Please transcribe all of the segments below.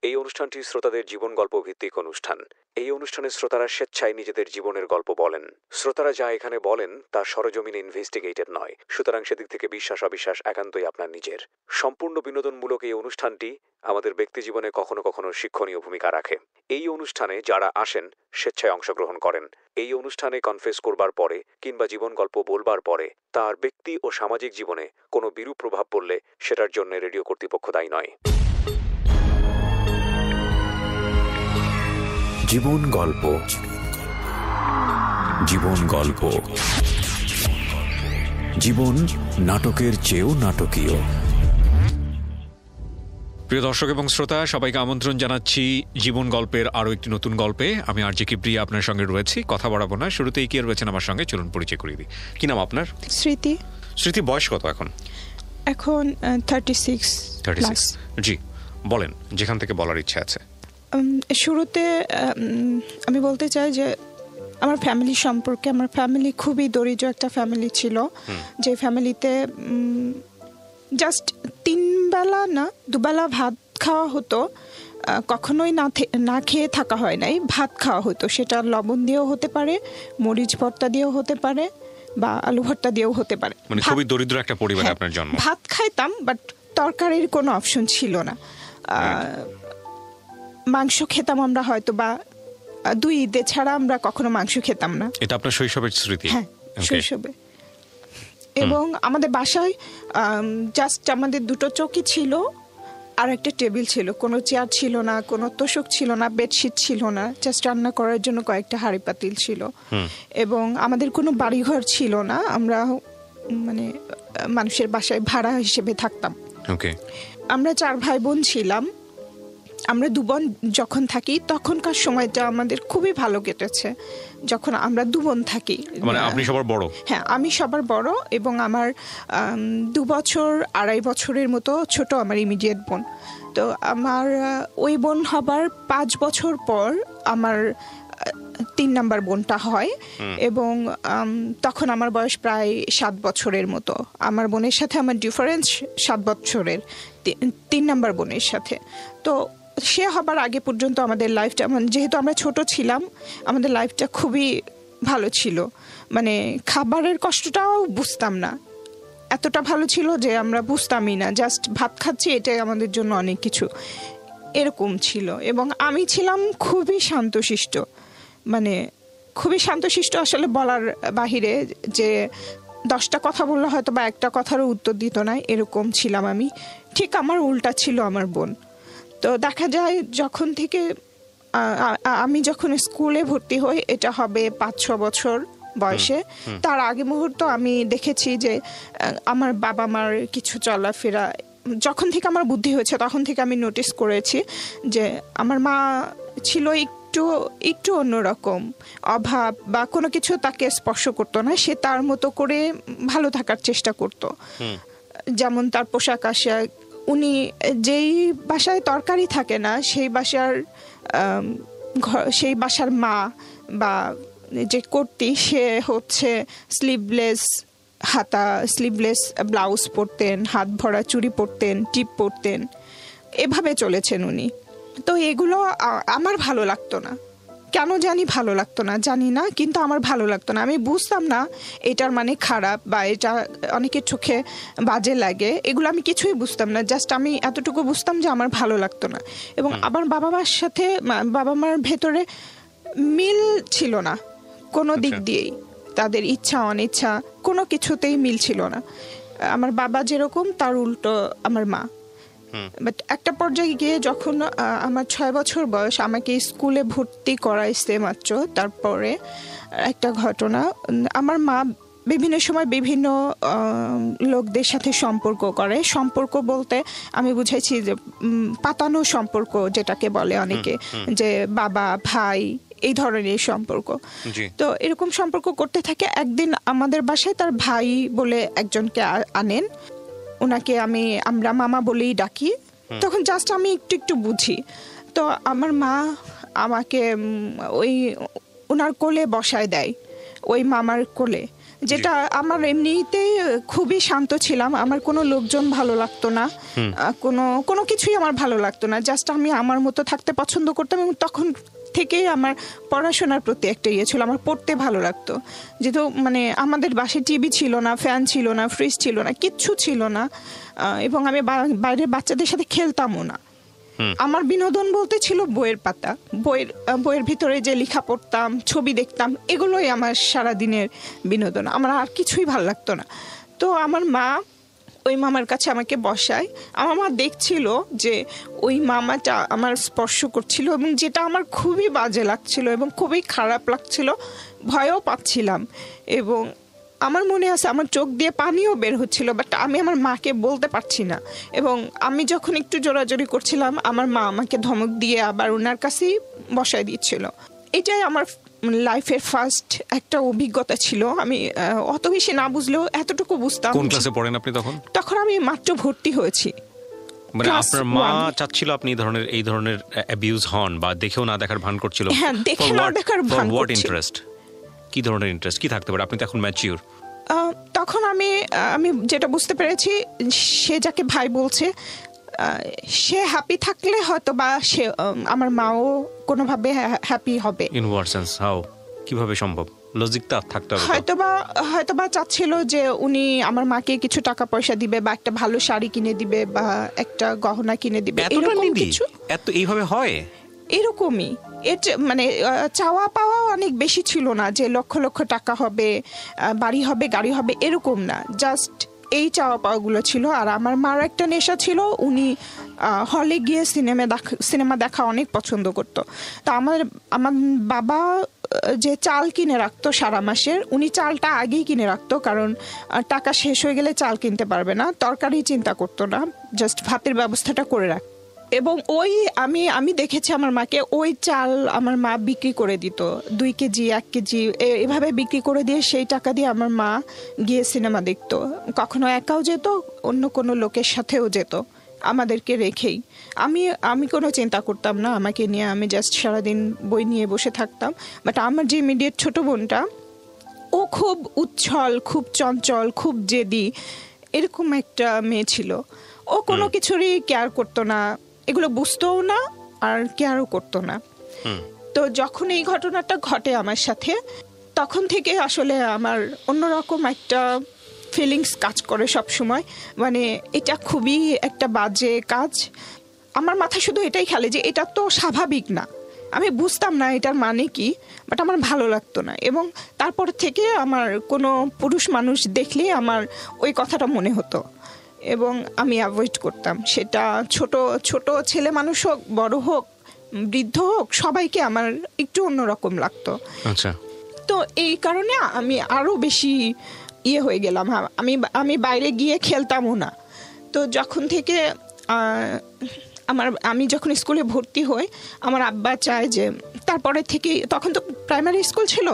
এই অনুষ্ঠানটি শ্রোতাদের জীবন গল্প ভিত্তিক অনুষ্ঠান। এই অনুষ্ঠানে শ্রোতারা স্বেচ্ছায় নিজেদের জীবনের গল্প বলেন। শ্রোতারা যা এখানে বলেন তা সরজমিনে ইনভেস্টিগেটেড নয়, সুতরাং সেদিক থেকে বিশ্বাস অবিশ্বাস একান্তই আপনার নিজের। সম্পূর্ণ বিনোদনমূলক এই অনুষ্ঠানটি আমাদের ব্যক্তিজীবনে কখনো কখনো শিক্ষণীয় ভূমিকা রাখে। এই অনুষ্ঠানে যারা আসেন স্বেচ্ছায় অংশগ্রহণ করেন। এই অনুষ্ঠানে কনফেস করবার পরে কিংবা জীবন গল্প বলবার পরে তার ব্যক্তি ও সামাজিক জীবনে কোনো বিরূপ প্রভাব পড়লে সেটার জন্য রেডিও কর্তৃপক্ষ দায়ী নয়। জীবন গল্প, জীবন গল্প, জীবন নাটকের চেয়েও নাটকীয়। প্রিয় দর্শক এবং শ্রোতা, সবাইকে আমন্ত্রণ জানাচ্ছি জীবন গল্পের আরও একটি নতুন গল্পে। আমি আর জে কিবরিয়া আপনার সঙ্গে রয়েছি, কথা বাড়াবো না। শুরুতেই কে রয়েছেন আমার সঙ্গে, চলুন পরিচয় করিয়ে দিই। কি নাম আপনার? স্মৃতি। স্মৃতি, বয়স কত এখন? এখন 36। জি, বলেন যেখান থেকে বলার ইচ্ছা আছে। শুরুতে আমি বলতে চাই যে আমার ফ্যামিলি সম্পর্কে। আমার ফ্যামিলি খুবই দরিদ্র একটা ফ্যামিলি ছিল, যে ফ্যামিলিতে জাস্ট 3 বেলা না 2 বেলা ভাত খাওয়া হতো। কখনোই না খেয়ে থাকা হয় নাই, ভাত খাওয়া হতো। সেটা লবণ দিয়েও হতে পারে, মরিচ ভর্তা দিয়েও হতে পারে, বা আলু ভর্তা দিয়েও হতে পারে। মানে খুবই দরিদ্র একটা পরিবারে আপনার জন্ম। ভাত খাইতাম, বাট তরকারির কোনো অপশন ছিল না। মাংস খেতাম আমরা হয়তো বা 2 ঈদে ছাড়া আমরা কখনো মাংস খেতাম না। এটা আপনার শৈশবের স্মৃতি? হ্যাঁ, শৈশবে। এবং আমাদের বাসায় জাস্ট আমাদের 2টো চৌকি ছিল আর একটা টেবিল ছিল। কোনো চেয়ার ছিল না, কোনো তোষক ছিল না, বেডশিট ছিল না। জাস্ট রান্না করার জন্য কয়েকটা হাঁড়ি পাতিল ছিল। এবং আমাদের কোনো বাড়িঘর ছিল না। আমরা মানে মানুষের বাসায় ভাড়া হিসেবে থাকতাম। আমরা 4 ভাই বোন ছিলাম। আমরা 2 বোন যখন থাকি তখনকার সময়টা আমাদের খুবই ভালো কেটেছে, যখন আমরা 2 বোন থাকি। মানে আপনি সবার বড়? হ্যাঁ, আমি সবার বড়, এবং আমার 2 বছর 2.5 বছরের মতো ছোট আমার ইমিডিয়েট বোন। তো আমার ওই বোন হবার 5 বছর পর আমার 3 নাম্বার বোনটা হয়, এবং তখন আমার বয়স প্রায় 7 বছরের মতো। আমার বোনের সাথে আমার ডিফারেন্স 7 বছরের, 3 নাম্বার বোনের সাথে। তো সে হবার আগে পর্যন্ত আমাদের লাইফটা, যেহেতু আমরা ছোট ছিলাম, আমাদের লাইফটা খুবই ভালো ছিল। মানে খাবারের কষ্টটাও বুঝতাম না, এতটা ভালো ছিল যে আমরা বুঝতামই না। জাস্ট ভাত খাচ্ছি, এটাই আমাদের জন্য অনেক কিছু, এরকম ছিল। এবং আমি ছিলাম খুবই শান্তশিষ্ট, মানে খুবই শান্তশিষ্ট, আসলে বলার বাহিরে। যে 10টা কথা বললে হয়তো বা একটা কথারও উত্তর দিত না, এরকম ছিলাম আমি। ঠিক আমার উল্টা ছিল আমার বোন। তো দেখা যায় যখন থেকে আমি যখন স্কুলে ভর্তি হই, এটা হবে 5-6 বছর বয়সে, তার আগে মুহূর্ত আমি দেখেছি যে আমার বাবা মার কিছু চলাফেরা, যখন থেকে আমার বুদ্ধি হয়েছে তখন থেকে আমি নোটিস করেছি যে আমার মা ছিল একটু অন্যরকম। অভাব বা কোনো কিছু তাকে স্পর্শ করতো না, সে তার মতো করে ভালো থাকার চেষ্টা করত। যেমন তার পোশাক আশাক, উনি যেই বাসায় তরকারি থাকে না সেই বাসার মা বা যে কর্ত্রী, সে হচ্ছে স্লিভলেস ব্লাউজ পরতেন, হাত ভরা চুড়ি পরতেন, টিপ পরতেন, এভাবে চলেছেন উনি। তো এগুলো আমার ভালো লাগতো না, কেন জানি ভালো লাগতো না, জানি না, কিন্তু আমার ভালো লাগতো না। আমি বুঝতাম না এটার মানে খারাপ বা এটা অনেকের চোখে বাজে লাগে, এগুলো আমি কিছুই বুঝতাম না। জাস্ট আমি এতটুকু বুঝতাম যে আমার ভালো লাগতো না। এবং আমার বাবা মার সাথে, বাবা মার ভেতরে মিল ছিল না কোনো দিক দিয়েই। তাদের ইচ্ছা অনিচ্ছা কোনো কিছুতেই মিল ছিল না। আমার বাবা যেরকম, তার উল্টো আমার মা। বাট একটা পর্যায়ে গিয়ে যখন আমার 6 বছর বয়স, আমাকে স্কুলে ভর্তি করাইছে মাত্র, তারপরে একটা ঘটনা। আমার মা বিভিন্ন সময় বিভিন্ন লোকদের সাথে সম্পর্ক করে। সম্পর্ক বলতে আমি বুঝাইছি যে পাতানো সম্পর্ক, যেটাকে বলে অনেকে, যে বাবা ভাই, এই ধরনের সম্পর্ক। তো এরকম সম্পর্ক করতে থাকে। একদিন আমাদের বাসায় তার ভাই বলে একজনকে আনেন, ওনাকে আমরা মামা বলেই ডাকি। তখন জাস্ট আমি একটু বুঝি। তো আমার মা আমাকে ওনার কোলে বসায় দেয়, ওই মামার কোলে। যেটা আমার এমনিতে খুবই শান্ত ছিলাম, আমার কোনো লোকজন ভালো লাগতো না, কোনো কিছুই আমার ভালো লাগতো না, জাস্ট আমি আমার মতো থাকতে পছন্দ করতাম। এবং তখন থেকেই আমার পড়াশোনার প্রতি একটা ইয়ে ছিল, আমার পড়তে ভালো লাগতো। যেহেতু মানে আমাদের বাসায় টিভি ছিল না, ফ্যান ছিল না, ফ্রিজ ছিল না, কিচ্ছু ছিল না, এবং আমি বাইরের বাচ্চাদের সাথে খেলতামও না। আমার বিনোদন বলতে ছিল বইয়ের পাতা, বইয়ের ভিতরে যে লেখা পড়তাম, ছবি দেখতাম, এগুলোই আমার সারাদিনের বিনোদন। আমার আর কিছুই ভালো লাগতো না। তো আমার মা ওই মামার কাছে আমাকে বসায়। আমার মা দেখছিল যে ওই মামাটা আমার স্পর্শ করছিল, এবং যেটা আমার খুবই বাজে লাগছিল এবং খুবই খারাপ লাগছিল, ভয়ও পাচ্ছিলাম। এবং আমার মনে আছে আমার চোখ দিয়ে পানিও বের হচ্ছিল, বাট আমি আমার মাকে বলতে পারছি না। এবং আমি যখন একটু জোরাজোরি করছিলাম, আমার মা আমাকে ধমক দিয়ে আবার ওনার কাছেই বসায় দিচ্ছিল। এটাই আমার লাইফের ফার্স্ট একটা অভিজ্ঞতা ছিল। আমি অত বেশি না বুঝলেও এতটুকু বুঝতাম। কোন ক্লাসে পড়েন আপনি তখন? তখন আমি মাত্র ভর্তি হয়েছি। মানে আপনার মা চাচ্ছিল আপনি এই ধরনের অ্যাবিউজ হন, বা দেখেও না দেখার ভান করছিল? হ্যাঁ, দেখে না দেখার ভান করছিল। হোয়াট ইন্টারেস্ট, কি ধরনের ইন্টারেস্ট কি থাকতে পারে? আপনি তো এখন ম্যাচিউর। তখন আমি যেটা বুঝতে পেরেছি, সে যাকে ভাই বলছে, সে হ্যাপি থাকলে হয়তো বা সে আমার মাও কোনোভাবে হ্যাপি হবে। ইন হোয়াট সেন্স, হাউ, কিভাবে সম্ভব? লজিকটা থাকতে হবে। হয়তোবা চাচ্ছিল যে উনি আমার মাকে কিছু টাকা পয়সা দিবে, বা একটা ভালো শাড়ি কিনে দিবে, বা একটা গহনা কিনে দিবে, এরকম কিছু। এত এইভাবে হয়? এরকমই। মানে চাওয়া পাওয়া অনেক বেশি ছিল না যে লক্ষ লক্ষ টাকা হবে, বাড়ি হবে, গাড়ি হবে, এরকম না। জাস্ট এই চাওয়া পাওয়াগুলো ছিল। আর আমার মার একটা নেশা ছিল, উনি হলে গিয়ে সিনেমা দেখা অনেক পছন্দ করতো। তো আমার বাবা যে চাল কিনে রাখতো সারা মাসের, উনি চালটা আগেই কিনে রাখতো, কারণ টাকা শেষ হয়ে গেলে চাল কিনতে পারবে না। তরকারি চিন্তা করতো না, জাস্ট ভাতের ব্যবস্থাটা করে রাখ। এবং ওই আমি দেখেছি আমার মাকে, ওই চাল আমার মা বিক্রি করে দিত, 2 কেজি 1 কেজি এভাবে বিক্রি করে দিয়ে সেই টাকা দিয়ে আমার মা গিয়ে সিনেমা দেখতো। কখনো একাও যেত, অন্য কোনো লোকের সাথেও যেত, আমাদেরকে রেখেই। আমি কোনো চিন্তা করতাম না আমাকে নিয়ে, আমি জাস্ট সারাদিন বই নিয়ে বসে থাকতাম। বাট আমার যে ইমিডিয়েট ছোট বোনটা, ও খুব উচ্ছল, খুব চঞ্চল, খুব জেদি, এরকম একটা মেয়ে ছিল। ও কোনো কিছুরই কেয়ার করতো না, এগুলো বুঝতোও না, আর কেয়ারও করতো না। তো যখন এই ঘটনাটা ঘটে আমার সাথে, তখন থেকে আসলে আমার অন্যরকম একটা ফিলিংস কাজ করে সব সময়। মানে এটা খুবই একটা বাজে কাজ। আমার মাথায় শুধু এটাই খেলে যে এটা তো স্বাভাবিক না। আমি বুঝতাম না এটার মানে কি, বাট আমার ভালো লাগতো না। এবং তারপর থেকে আমার কোনো পুরুষ মানুষ দেখলে আমার ওই কথাটা মনে হতো, এবং আমি অ্যাভয়েড করতাম। সেটা ছোট ছোট ছেলে মানুষ হোক, বড় হোক, বৃদ্ধ হোক, সবাইকে আমার একটু অন্যরকম লাগতো। আচ্ছা। তো এই কারণে আমি আরো বেশি হয়ে গেলাম। আমি বাইরে গিয়ে খেলতামও না। তো যখন থেকে আমি যখন স্কুলে ভর্তি হই, আমার আব্বা চায় যে তারপরে থেকে, তখন তো প্রাইমারি স্কুল ছিল,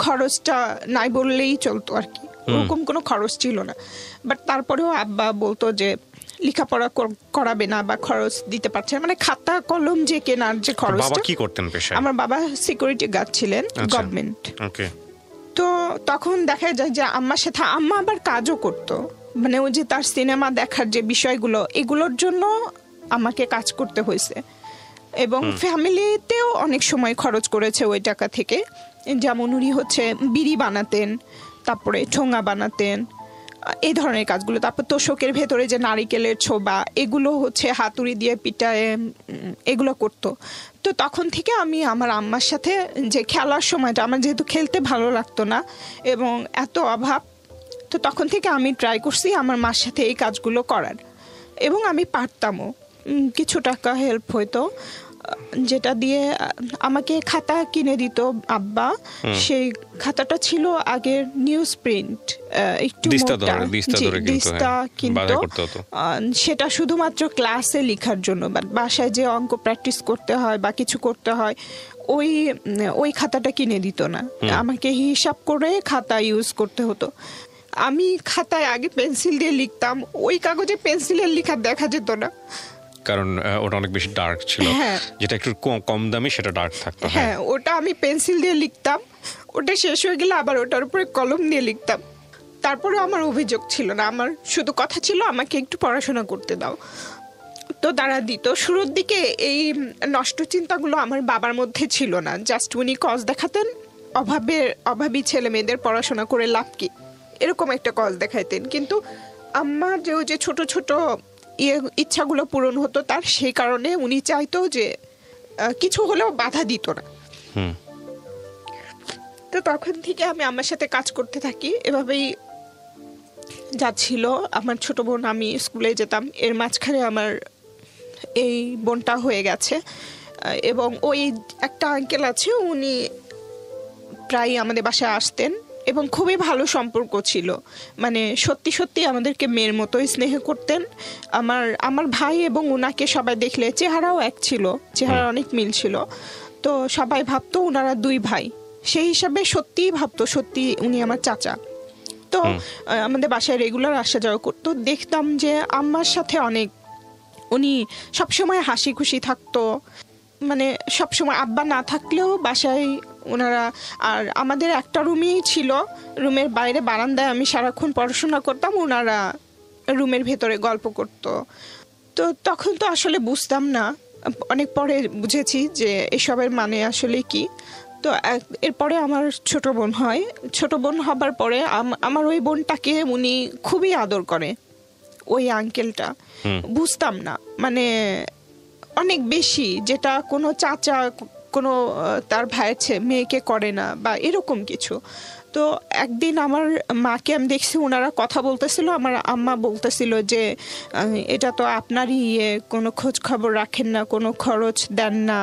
খরচটা নাই বললেই চলতো আর কি, ওরকম কোনো খরচ ছিল না। বাট তারপরেও আব্বা বলতো যে লেখাপড়া করাবে না বা খরচ দিতে পারছে না, মানে খাতা কলম যে কেনার যে খরচটা। কি করতেন পেশায়? আমার বাবা সিকিউরিটি গার্ড ছিলেন, গভর্নমেন্ট। ওকে। তো তখন দেখা যায় যে আম্মার সাথে, আম্মা আবার কাজও করতো, মানে ওই যে তার সিনেমা দেখার যে বিষয়গুলো, এগুলোর জন্য আমাকে কাজ করতে হয়েছে। এবং ফ্যামিলিতেও অনেক সময় খরচ করেছে ওই টাকা থেকে। যেমন উনি বিড়ি বানাতেন, তারপরে ঠোঙা বানাতেন, এই ধরনের কাজগুলো। তারপর তোষকের ভেতরে যে নারিকেলের ছোবা, এগুলো হাতুড়ি দিয়ে পিটায়, এগুলো করতো। তো তখন থেকে আমি আমার আম্মার সাথে যে খেলার সময়টা, আমার যেহেতু খেলতে ভালো লাগতো না এবং এত অভাব, তো তখন থেকে আমি ট্রাই করছি আমার মার সাথে এই কাজগুলো করার, এবং আমি পারতামও। কিছু টাকা হেল্প হইতো, যেটা দিয়ে আমাকে খাতা কিনে দিত আব্বা। সেই খাতাটা ছিল আগের নিউজ প্রিন্ট, একটু দিস্তা কিনতো। সেটা শুধুমাত্র ক্লাসে লেখার জন্য, বাট বাসায় যে অঙ্ক প্র্যাকটিস করতে হয় বা কিছু করতে হয়, ওই খাতাটা কিনে দিত না, আমাকে হিসাব করে খাতা ইউজ করতে হতো। আমি খাতায় আগে পেন্সিল দিয়ে লিখতাম, ওই কাগজে পেন্সিলের লেখা দেখা যেত না, কারণ ওটা অনেক বেশি ডার্ক ছিল। যেটা একটু কম দামি সেটা ডার্ক থাকতো। হ্যাঁ, ওটা আমি পেন্সিল দিয়ে লিখতাম, ওটা শেষ হয়ে গেলে আবার ওটার উপরে কলম দিয়ে লিখতাম। তারপরে আমার অভিযোগ ছিল না, আমার শুধু কথা ছিল আমাকে একটু পড়াশোনা করতে দাও। তো তারা দিত। শুরুর দিকে এই নষ্ট চিন্তাগুলো আমার বাবার মধ্যে ছিল না, জাস্ট উনি কজ দেখাতেন, অভাবী ছেলে মেয়েদের পড়াশোনা করে লাভ কি, এরকম একটা কজ দেখাইতেন। কিন্তু আমার যে ছোট ছোট ইচ্ছাগুলো পূরণ হতো তার, সেই কারণে উনি চাইতো যে কিছু হলেও বাধা দিত না। তো তখন থেকে আমি আমার সাথে কাজ করতে থাকি, এভাবেই যাচ্ছিল। আমার ছোট বোন, আমি স্কুলে যেতাম, এর মাঝখানে আমার এই বোনটা হয়ে গেছে। এবং ওই একটা আঙ্কেল আছে, উনি প্রায় আমাদের বাসায় আসতেন এবং খুবই ভালো সম্পর্ক ছিল, মানে সত্যি সত্যি আমাদেরকে মেয়ের মতোই স্নেহ করতেন। আমার ভাই এবং ওনাকে সবাই দেখলে, চেহারাও এক ছিল, চেহারা অনেক মিল ছিল। তো সবাই ভাবতো ওনারা দুই ভাই, সেই হিসাবে সত্যিই ভাবতো সত্যি উনি আমার চাচা। তো আমাদের বাসায় রেগুলার আসা যাওয়া করতো। দেখতাম যে আম্মার সাথে অনেক, উনি সবসময় হাসি খুশি থাকতো, মানে সবসময় আব্বা না থাকলেও বাসায় ওনারা। আর আমাদের একটা রুমই ছিল, রুমের বাইরে বারান্দায় আমি সারাক্ষণ পড়াশোনা করতাম, ওনারা রুমের ভেতরে গল্প করতো। তো তখন তো আসলে বুঝতাম না, অনেক পরে বুঝেছি যে এসবের মানে আসলে কি। তো এরপরে আমার ছোট বোন হয়। ছোট বোন হবার পরে আমার ওই বোনটাকে উনি খুবই আদর করে, ওই আঙ্কেলটা। বুঝতাম না, মানে অনেক বেশি, যেটা কোনো চাচা কোনো তার ভাইয়ের মেয়েকে করে না বা এরকম কিছু। তো একদিন আমার মাকে আমি দেখছি ওনারা কথা বলতেছিল, আমার আম্মা বলতেছিল যে এটা তো আপনারই কোনো খোঁজ খবর রাখেন না, কোনো খরচ দেন না,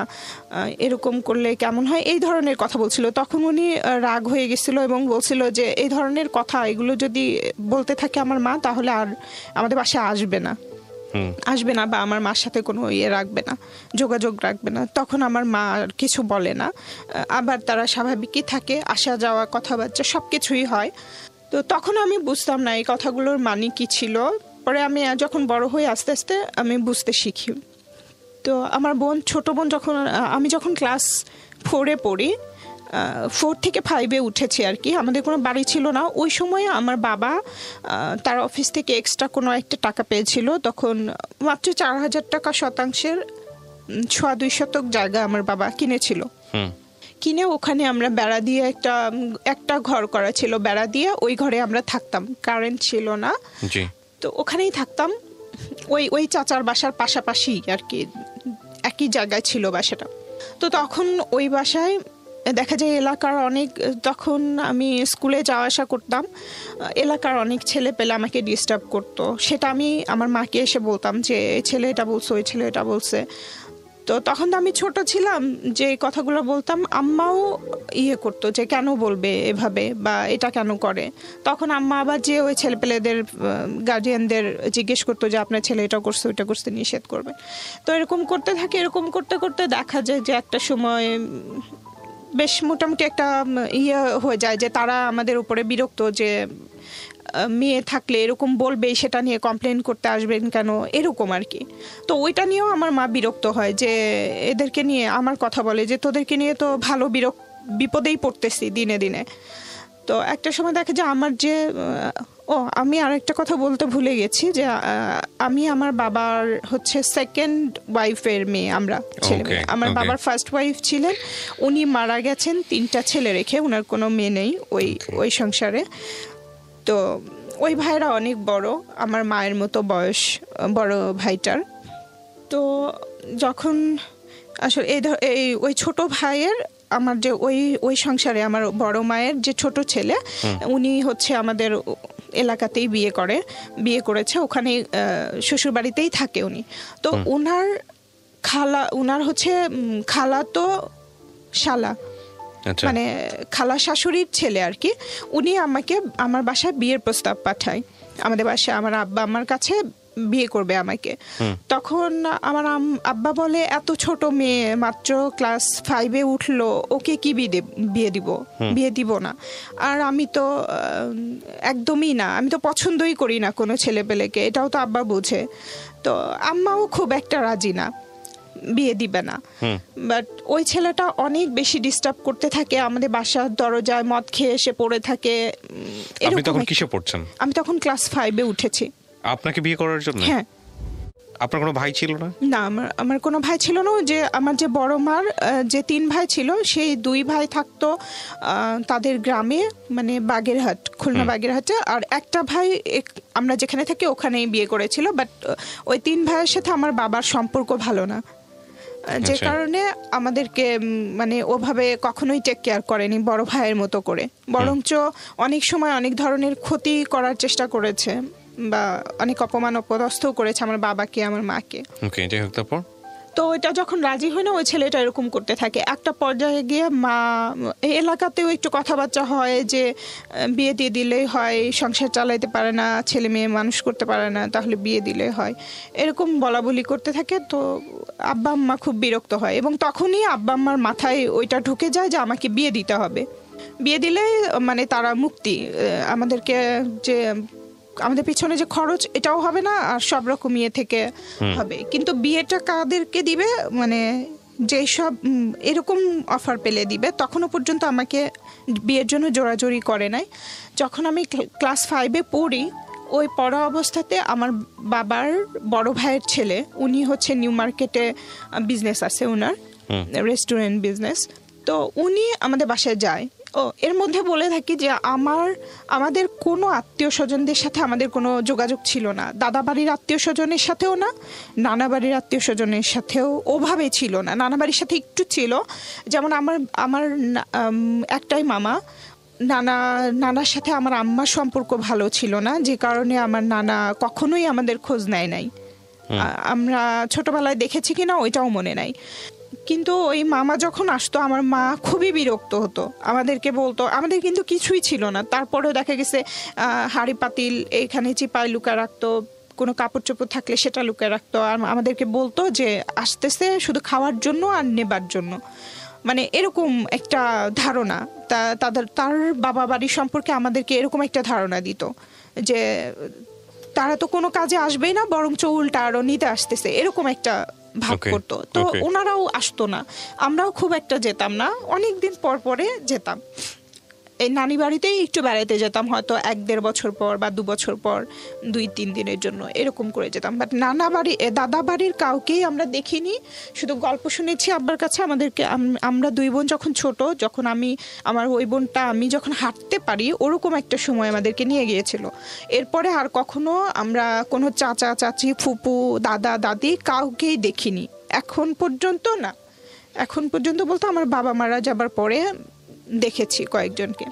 এরকম করলে কেমন হয়, এই ধরনের কথা বলছিল। তখন উনি রাগ হয়ে গেছিল এবং বলছিল যে এই ধরনের কথা এগুলো যদি বলতে থাকে আমার মা, তাহলে আর আমাদের বাসায় আসবে না বা আমার মার সাথে কোনো রাখবে না, যোগাযোগ রাখবে না। তখন আমার মা আর কিছু বলে না, আবার তারা স্বাভাবিকই থাকে, আসা যাওয়া কথাবার্তা সব কিছুই হয়। তো তখন আমি বুঝতাম না এই কথাগুলোর মানে কি ছিল। পরে আমি যখন বড় হয়ে আস্তে আস্তে আমি বুঝতে শিখি। তো আমার বোন, ছোট বোন, আমি যখন ক্লাস 4-এ পড়ি, 4 থেকে 5-এ উঠেছি আর কি, আমাদের কোনো বাড়ি ছিল না ওই সময়। আমার বাবা তার অফিস থেকে এক্সট্রা কোনো একটা টাকা পেয়েছিল, তখন মাত্র 4,000 টাকা শতাংশের 2 শতক জায়গা আমার বাবা কিনেছিল। কিনে ওখানে আমরা বেড়া দিয়ে একটা ঘর করা ছিল, বেড়া দিয়ে ওই ঘরে আমরা থাকতাম, কারেন্ট ছিল না। তো ওখানেই থাকতাম, ওই চাচার বাসার পাশাপাশি আর কি, একই জায়গায় ছিল বাসাটা। তো তখন ওই বাসায় দেখা যায় এলাকার অনেক, তখন আমি স্কুলে যাওয়া আসা করতাম, এলাকার অনেক ছেলে পেলে আমাকে ডিস্টার্ব করতো। সেটা আমি আমার মাকে এসে বলতাম যে এই ছেলে এটা বলছে, ওই ছেলে এটা বলছে। তো তখন তো আমি ছোট ছিলাম, যে কথাগুলো বলতাম আম্মাও করতো যে কেন বলবে এভাবে বা এটা কেন করে। তখন আম্মা আবার যে ওই ছেলেপেলেদের গার্জিয়ানদের জিজ্ঞেস করতো যে আপনার ছেলে এটা করছে ওইটা করতে, নিষেধ করবে। তো এরকম করতে থাকে, এরকম করতে করতে দেখা যায় যে একটা সময় বেশ মোটামুটি একটা হয়ে যায় যে তারা আমাদের উপরে বিরক্ত, যে মেয়ে থাকলে এরকম বলবে, সেটা নিয়ে কমপ্লেন করতে আসবেন কেন, এরকম আর কি। তো ওইটা নিয়েও আমার মা বিরক্ত হয়, যে এদেরকে নিয়ে আমার কথা বলে যে তোদেরকে নিয়ে তো ভালো বিপদেই পড়তেছি দিনে দিনে। তো একটা সময় দেখা যায় আমার যে আমি আরেকটা কথা বলতে ভুলে গেছি, যে আমি আমার বাবার হচ্ছে সেকেন্ড ওয়াইফের মেয়ে, আমরা ছেলে মেয়ে। আমার বাবার ফার্স্ট ওয়াইফ ছিলেন, উনি মারা গেছেন 3টা ছেলে রেখে, ওনার কোনো মেয়ে নেই ওই সংসারে। তো ওই ভাইরা অনেক বড়, আমার মায়ের মতো বয়স বড় ভাইটার। তো যখন আসলে ওই ছোট ভাইয়ের, আমার যে ওই সংসারে আমার বড় মায়ের যে ছোট ছেলে, উনি হচ্ছে আমাদের এলাকাতেই বিয়ে করেছে, ওখানে শ্বশুর বাড়িতেই থাকে উনি। তো উনার হচ্ছে খালা তো শালা, মানে খালা শাশুড়ির ছেলে আর কি। উনি আমাকে আমার বাসায় বিয়ের প্রস্তাব পাঠায়, আমাদের বাসায় আমার আব্বা আমার কাছে বিয়ে করবে আমাকে। তখন আমার আব্বা বলে এত ছোট মেয়ে, মাত্র ক্লাস 5-এ উঠলো, ওকে কি বিয়ে দিব না। আর আমি তো একদমই না, আমি তো পছন্দই করি না কোনো ছেলে পেলেকে, এটাও তো আব্বা বুঝে। তো আম্মাও খুব একটা রাজি না, বিয়ে দিবে না। বাট ওই ছেলেটা অনেক বেশি ডিস্টার্ব করতে থাকে, আমাদের বাসার দরজায় মদ খেয়ে এসে পড়ে থাকে। আপনি তখন কিসে পড়ছেন? আমি তখন ক্লাস 5-এ উঠেছি। আপনাকে বিয়ে করার জন্য? হ্যাঁ। আপনার কোনো ভাই ছিল না? না, আমার কোনো ভাই ছিল না। যে আমার যে বড় মার যে 3 ভাই ছিল, সেই 2 ভাই থাকতো তাদের গ্রামে, মানে বাগেরহাট, খুলনা বাগেরহাটে। আর একটা ভাই আমরা যেখানে থাকি ওখানেই বিয়ে করেছিল। বাট ওই 3 ভাইয়ের সাথে আমার বাবার সম্পর্ক ভালো না, যে কারণে আমাদেরকে মানে ওভাবে কখনোই টেক কেয়ার করেনি বড় ভাইয়ের মতো করে, বরঞ্চ অনেক সময় অনেক ধরনের ক্ষতি করার চেষ্টা করেছে বা অনেক অপমান অপদস্থ করেছে আমার বাবাকে, আমার মাকে। ওকে, যাই হোক, তারপর তো এটা যখন রাজি হয় না, ওই ছেলেটা এরকম করতে থাকে। একটা পর্যায়ে গিয়ে মা, এলাকাতেও একটু কথাবার্তা হয় যে বিয়ে দিয়ে দিলেই হয়, সংসার চালাইতে পারে না, ছেলে মেয়ে মানুষ করতে পারে না, তাহলে বিয়ে দিলে হয়, এরকম বলা বলি করতে থাকে। তো আব্বা আম্মা খুব বিরক্ত হয় এবং তখনই আব্বা আম্মার মাথায় ওইটা ঢুকে যায় যে আমাকে বিয়ে দিতে হবে। বিয়ে দিলে মানে তারা মুক্তি, আমাদেরকে যে আমাদের পিছনে যে খরচ এটাও হবে না, আর সব রকম ইয়ে থেকে হবে। কিন্তু বিয়েটা কাদেরকে দিবে, মানে যেই সব এরকম অফার পেলে দিবে। তখনও পর্যন্ত আমাকে বিয়ের জন্য জোরাজোরি করে নাই। যখন আমি ক্লাস 5-এ পড়ি, ওই পড়া অবস্থাতে আমার বাবার বড় ভাইয়ের ছেলে, উনি হচ্ছে নিউ মার্কেটে বিজনেস আছে ওনার, রেস্টুরেন্ট বিজনেস। তো উনি আমাদের বাসায় যায়। এর মধ্যে বলে থাকি যে আমাদের কোনো আত্মীয় স্বজনদের সাথে আমাদের কোনো যোগাযোগ ছিল না। দাদা বাড়ির আত্মীয় স্বজনের সাথেও না, নানা বাড়ির আত্মীয় স্বজনের সাথেও ওভাবে ছিল না। নানা বাড়ির সাথে একটু ছিল, যেমন আমার একটাই মামা, নানার সাথে আমার আম্মার সম্পর্ক ভালো ছিল না, যে কারণে আমার নানা কখনোই আমাদের খোঁজ নেয় নাই। আমরা ছোটবেলায় দেখেছি কিনা ওইটাও মনে নাই। কিন্তু ওই মামা যখন আসতো, আমার মা খুবই বিরক্ত হতো, আমাদেরকে বলতো, আমাদের কিন্তু কিছুই ছিল না, তারপরেও দেখা গেছে হাঁড়ি পাতিল এখানে চিপায় লুকা রাখতো, কোনো কাপড় চোপড় থাকলে সেটা লুকায় রাখতো। আর আমাদেরকে বলতো যে আসতেছে শুধু খাওয়ার জন্য আর নেবার জন্য, মানে এরকম একটা ধারণা। তার বাবা বাড়ি সম্পর্কে আমাদেরকে এরকম একটা ধারণা দিত যে তারা তো কোনো কাজে আসবেই না, বরঞ্চ উল্টা আরো নিতে আসতেছে, এরকম একটা ভাব করতো। তো ওনারাও আসতো না, আমরাও খুব একটা যেতাম না, অনেকদিন পর পরে যেতাম। এই নানি বাড়িতেই একটু বেড়াতে যেতাম, হয়তো 1-1.5 বছর পর বা 2 বছর পর 2-3 দিনের জন্য এরকম করে যেতাম। বাট নানা বাড়ি, দাদা বাড়ির কাউকেই আমরা দেখিনি, শুধু গল্প শুনেছি আব্বার কাছে। আমাদেরকে, আমরা 2 বোন যখন ছোট, যখন আমার ওই বোনটা আমি যখন হাঁটতে পারি ওরকম একটা সময় আমাদেরকে নিয়ে গিয়েছিল। এরপরে আর কখনো আমরা কোনো চাচা চাচি, ফুপু, দাদা দাদি কাউকেই দেখিনি এখন পর্যন্ত। না, এখন পর্যন্ত বলতে আমার বাবা মারা যাবার পরে দেখেছি কয়েকজনকে।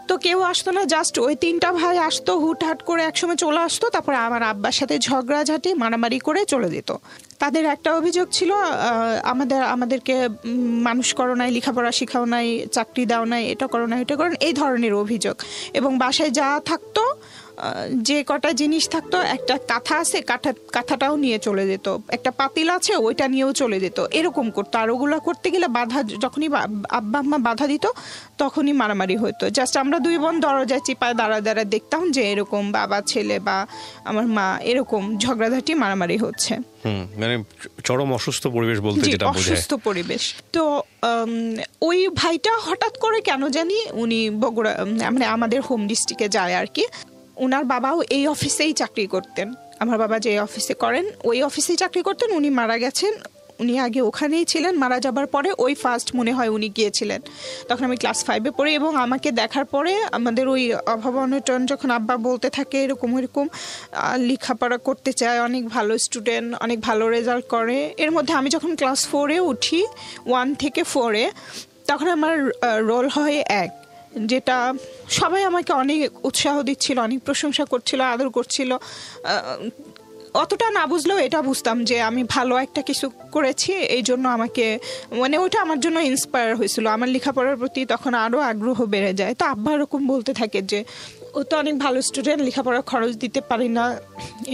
তো কেউ আসতো না, জাস্ট ওই 3টা ভাই আসতো, হুটহাট করে একসময় চলে আসতো, তারপরে আমার আব্বার সাথে ঝগড়াঝাটি মারামারি করে চলে যেত। তাদের একটা অভিযোগ ছিল, আমাদেরকে মানুষ করো নাই, লেখাপড়া শিখাও নাই, চাকরি দাও নাই, এটা করো না, এটা করো না, এই ধরনের অভিযোগ। এবং বাসায় যা থাকতো, যে কটা জিনিস থাকতো, একটা কাঁথা আছে, কাঁথাটাও নিয়ে চলে যেত, একটা পাতিল আছে ওইটা নিয়েও চলে যেত, এরকম করতো। আর ওগুলো করতে গেলে যখনই আব্বা আম্মা বাধা দিত তখনই মারামারি হতো। জাস্ট আমরা 2 বোন দরজায় চিপায় দাঁড়া দেখতাম যে এরকম বাবা ছেলে বা আমার মা এরকম ঝগড়াঝাটি মারামারি হচ্ছে। মানে চরম অসুস্থ পরিবেশ বলতে যেটা বোঝায়, অসুস্থ পরিবেশ। তো ওই ভাইটা হঠাৎ করে কেন জানি উনি বগুড়া, মানে আমাদের হোম ডিস্ট্রিক্টে যায় আর কি। ওনার বাবাও এই অফিসেই চাকরি করতেন, আমার বাবা যে অফিসে করেন ওই অফিসেই চাকরি করতেন। উনি মারা গেছেন, উনি আগে ওখানেই ছিলেন, মারা যাবার পরে ওই ফার্স্ট মনে হয় উনি গিয়েছিলেন। তখন আমি ক্লাস 5-এ পড়ি এবং আমাকে দেখার পরে আমাদের ওই অভাব অনটন যখন আব্বা বলতে থাকে এরকম লেখাপড়া করতে চায়, অনেক ভালো স্টুডেন্ট, অনেক ভালো রেজাল্ট করে। এর মধ্যে আমি যখন ক্লাস 4-এ উঠি, 1 থেকে 4-এ, তখন আমার রোল হয় 1, যেটা সবাই আমাকে অনেক উৎসাহ দিচ্ছিল, অনেক প্রশংসা করছিল, আদর করছিল। অতটা না বুঝলেও এটা বুঝতাম যে আমি ভালো একটা কিছু করেছি, এই জন্য আমাকে, মানে ওটা আমার জন্য ইন্সপায়ার হয়েছিল। আমার লেখাপড়ার প্রতি তখন আরও আগ্রহ বেড়ে যায়। তো আব্বা এরকম বলতে থাকে যে ও তো অনেক ভালো স্টুডেন্ট, লেখাপড়ার খরচ দিতে পারি না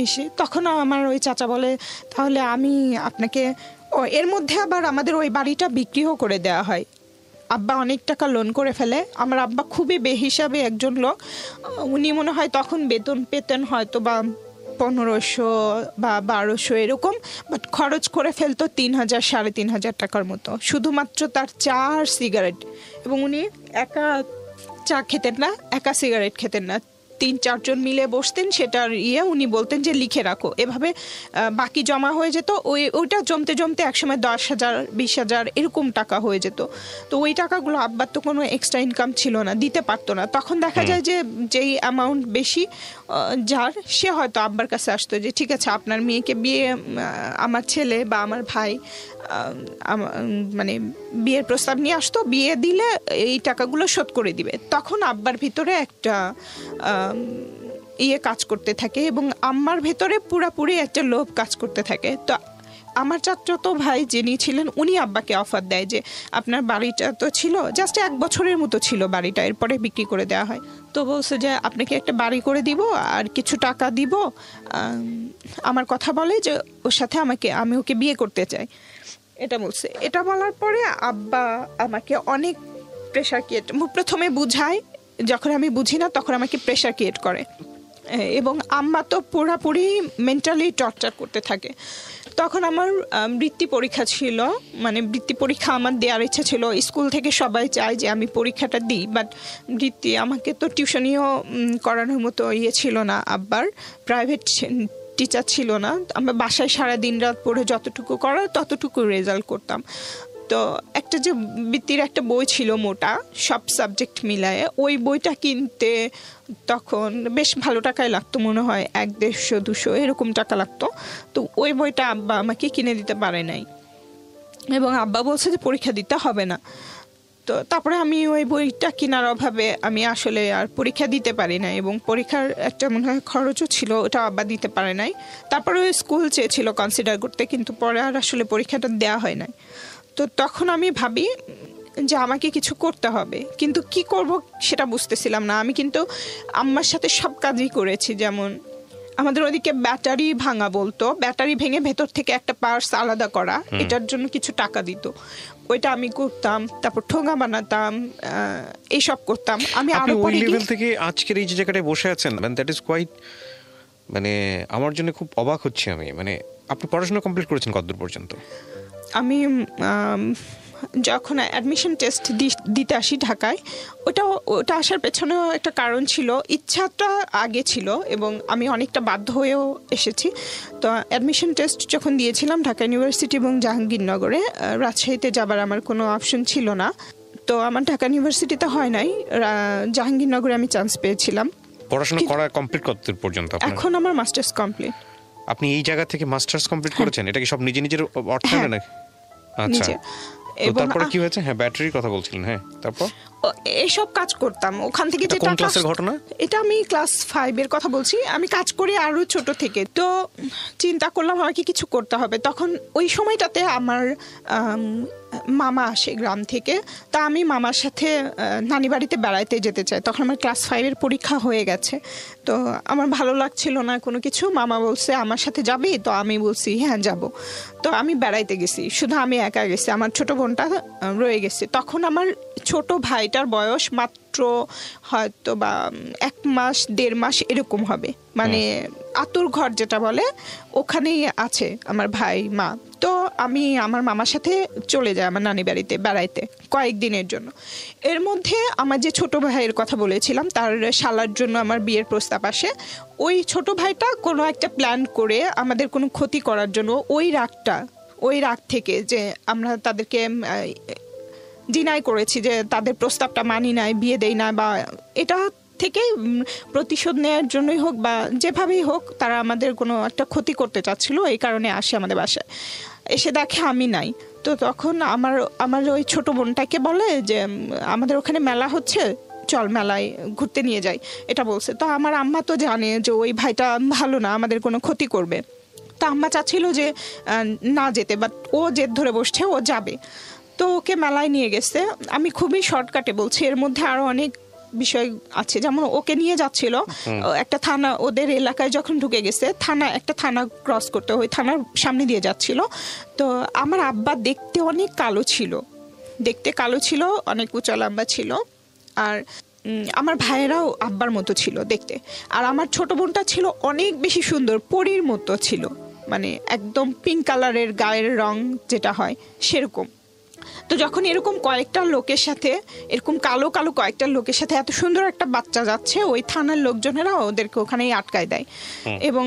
এসে। তখন আমার ওই চাচা বলে, তাহলে আমি আপনাকে, এর মধ্যে আবার আমাদের ওই বাড়িটা বিক্রিও করে দেওয়া হয়। আব্বা অনেক টাকা লোন করে ফেলে। আমার আব্বা খুবই বেহিসাবে একজন লোক, উনি মনে হয় তখন বেতন পেতেন হয়তো বা 1500 বা 1200 এরকম, বাট খরচ করে ফেলতো 3000 3500 টাকার মতো, শুধুমাত্র তার চা আর সিগারেট। এবং উনি একা চা খেতেন না, একা সিগারেট খেতেন না, 3-4 জন মিলে বসতেন, সেটার উনি বলতেন যে লিখে রাখো, এভাবে বাকি জমা হয়ে যেত। ওইটা জমতে জমতে একসময় 10,000 20,000 এরকম টাকা হয়ে যেত। তো ওই টাকাগুলো আব্বার তো কোনো এক্সট্রা ইনকাম ছিল না, দিতে পারতো না। তখন দেখা যায় যে যেই অ্যামাউন্ট বেশি যার, সে হয়তো আব্বার কাছে আসতো যে ঠিক আছে আপনার মেয়েকে বিয়ে, আমার ছেলে বা আমার ভাই মানে বিয়ের প্রস্তাব নিয়ে আসতো, বিয়ে দিলে এই টাকাগুলো শোধ করে দিবে। তখন আব্বার ভিতরে একটা কাজ করতে থাকে এবং আম্মার ভেতরে পুরাপুরি একটা লোভ কাজ করতে থাকে। তো আমার চাচাতো ভাই যিনি ছিলেন, উনি আব্বাকে অফার দেয় যে আপনার বাড়িটা তো ছিল জাস্ট 1 বছরের মতো ছিল বাড়িটা, এরপরে বিক্রি করে দেওয়া হয়। তো বলছে যে আপনাকে একটা বাড়ি করে দিব আর কিছু টাকা দিব, আমার কথা বলে যে ওর সাথে আমি ওকে বিয়ে করতে চাই, এটা বলছে। এটা বলার পরে আব্বা আমাকে অনেক প্রেশার ক্রিয়েট, প্রথমে বুঝায়, যখন আমি বুঝি না তখন আমাকে প্রেশার ক্রিয়েট করে, এবং আম্মা তো পুরোপুরি মেন্টালি টর্চার করতে থাকে। তখন আমার বৃত্তি পরীক্ষা ছিল, মানে বৃত্তি পরীক্ষা আমার দেওয়ার ইচ্ছা ছিল। স্কুল থেকে সবাই চায় যে আমি পরীক্ষাটা দিই, বাট বৃত্তি আমাকে তো টিউশনিও করানোর মতো ছিল না, আব্বার প্রাইভেট টিচার ছিল না। আমরা বাসায় সারা দিন রাত পড়ে যতটুকু করার ততটুকু রেজাল্ট করতাম। তো একটা যে বৃত্তির একটা বই ছিল মোটা, সব সাবজেক্ট মিলায়ে, ওই বইটা কিনতে তখন বেশ ভালো টাকায় লাগতো, মনে হয় 100-150-200 এরকম টাকা লাগতো। তো ওই বইটা আব্বা আমাকে কিনে দিতে পারে নাই, এবং আব্বা বলছে যে পরীক্ষা দিতে হবে না। তো তারপরে আমি ওই বইটা কেনার অভাবে আমি আসলে আর পরীক্ষা দিতে পারি না, এবং পরীক্ষার একটা মনে হয় খরচও ছিল, ওটা আব্বা দিতে পারে নাই। তারপরে ওই স্কুল চেয়েছিল কনসিডার করতে, কিন্তু পরে আর আসলে পরীক্ষাটা দেওয়া হয় নাই। তো তখন আমি ভাবি যে আমাকে কিছু করতে হবে, কিন্তু কি করব সেটা বুঝতেছিলাম না। আমি কিন্তু আম্মার সাথে সব কাজই করেছি, যেমন আমাদের ওদিকে ব্যাটারি ভাঙা বলতো, ব্যাটারি ভেঙে ভেতর থেকে একটা পার্টস আলাদা করা, এটার জন্য কিছু টাকা দিত, ওইটা আমি করতাম। তারপর ঠোঙা বানাতাম, এইসব করতাম। আমি আরো ওই লেভেল থেকে আজকের এই যে জায়গাটায় বসে আছেন, দ্যাট ইজ কোয়াইট, মানে আমার জন্য খুব অবাক হচ্ছে আমি। মানে আপনি পড়াশোনা কমপ্লিট করেছেন কতদূর পর্যন্ত? আমি যখন অ্যাডমিশন টেস্ট দিতে আসি ঢাকায়, ওটা আসার পেছনেও একটা কারণ ছিল, ইচ্ছাটা আগে ছিল এবং আমি অনেকটা বাধ্য হয়েও এসেছি। তো অ্যাডমিশন টেস্ট যখন দিয়েছিলাম ঢাকা ইউনিভার্সিটি এবং জাহাঙ্গীরনগরে, রাজশাহীতে যাবার আমার কোনো অপশন ছিল না। তো আমার ঢাকা ইউনিভার্সিটিতে হয় নাই, জাহাঙ্গীরনগরে আমি চান্স পেয়েছিলাম। পড়াশোনা করা কমপ্লিট কতদূর পর্যন্ত? এখন আমার মাস্টার্স কমপ্লিট। আপনি এই জায়গা থেকে মাস্টার্স কমপ্লিট করেছেন? এটা কি সব নিজের অর্থায়নে নাকি? আচ্ছা, তারপরে কি হয়েছে? হ্যাঁ, ব্যাটারির কথা বলছিলেন। হ্যাঁ, তারপর এইসব কাজ করতাম ওখান থেকে। কোন ক্লাসের ঘটনা এটা? আমি ক্লাস 5 এর কথা বলছি। আমি কাজ করি আরো ছোট থেকে। তো চিন্তা করলাম আমাকে কিছু করতে হবে। তখন ওই সময়টাতে আমার মামা আসে গ্রাম থেকে, তা আমি মামার সাথে নানি বাড়িতে বেড়াইতে যেতে চাই। তখন আমার ক্লাস 5 এর পরীক্ষা হয়ে গেছে। তো আমার ভালো লাগছিল না কোনো কিছু। মামা বলছে আমার সাথে যাবি? তো আমি বলছি হ্যাঁ যাব। তো আমি বেড়াইতে গেছি, শুধু আমি একা গেছি, আমার ছোট বোনটা রয়ে গেছে। তখন আমার ছোট ভাইটার বয়স মাত্র হয়তো বা 1 মাস 1.5 মাস এরকম হবে, মানে আতুর ঘর যেটা বলে ওখানেই আছে আমার ভাই মা। তো আমি আমার মামার সাথে চলে যাই আমার নানি বাড়িতে বেড়াইতে কয়েকদিনের জন্য। এর মধ্যে আমার যে ছোট ভাইয়ের কথা বলেছিলাম, তার শালার জন্য আমার বিয়ের প্রস্তাব আসে। ওই ছোট ভাইটা কোনো একটা প্ল্যান করে আমাদের কোনো ক্ষতি করার জন্য, ওই রাগ থেকে যে আমরা তাদেরকে ডিনাই করেছি, যে তাদের প্রস্তাবটা মানি নাই, বিয়ে দেই না, বা এটা থেকে প্রতিশোধ নেওয়ার জন্যই হোক বা যেভাবেই হোক, তারা আমাদের কোনো একটা ক্ষতি করতে চাচ্ছিল। এই কারণে আসে আমাদের বাসায়, এসে দেখে আমি নাই। তো তখন আমার ওই ছোট বোনটাকে বলে যে আমাদের ওখানে মেলা হচ্ছে, চল মেলায় ঘুরতে নিয়ে যাই, এটা বলছে। তো আমার আম্মা তো জানে যে ওই ভাইটা ভালো না, আমাদের কোনো ক্ষতি করবে। তো আম্মা চাচ্ছিল যে না যেতে, বাট ও জেদ ধরে বসছে, ও যাবে। তো ওকে মেলায় নিয়ে গেছে। আমি খুবই শর্টকাটে বলছি, এর মধ্যে আরো অনেক বিষয় আছে। যেমন ওকে নিয়ে যাচ্ছিল একটা থানা, ওদের এলাকায় যখন ঢুকে গেছে, একটা থানা ক্রস করতে, ওই থানার সামনে দিয়ে যাচ্ছিল। তো আমার আব্বা দেখতে অনেক কালো ছিল, অনেক উঁচা লম্বা ছিল। আর আমার ভাইয়েরাও আব্বার মতো ছিল দেখতে, আর আমার ছোট বোনটা ছিল অনেক বেশি সুন্দর, পরীর মতো ছিল, মানে একদম পিঙ্ক কালারের গায়ের রং যেটা হয় সেরকম। তো যখন এরকম কয়েকটা লোকের সাথে, এরকম কালো কালো কয়েকটা লোকের সাথে এত সুন্দর একটা বাচ্চা যাচ্ছে, ওই থানার লোকজনেরা ওদেরকে ওখানেই আটকায় দেয় এবং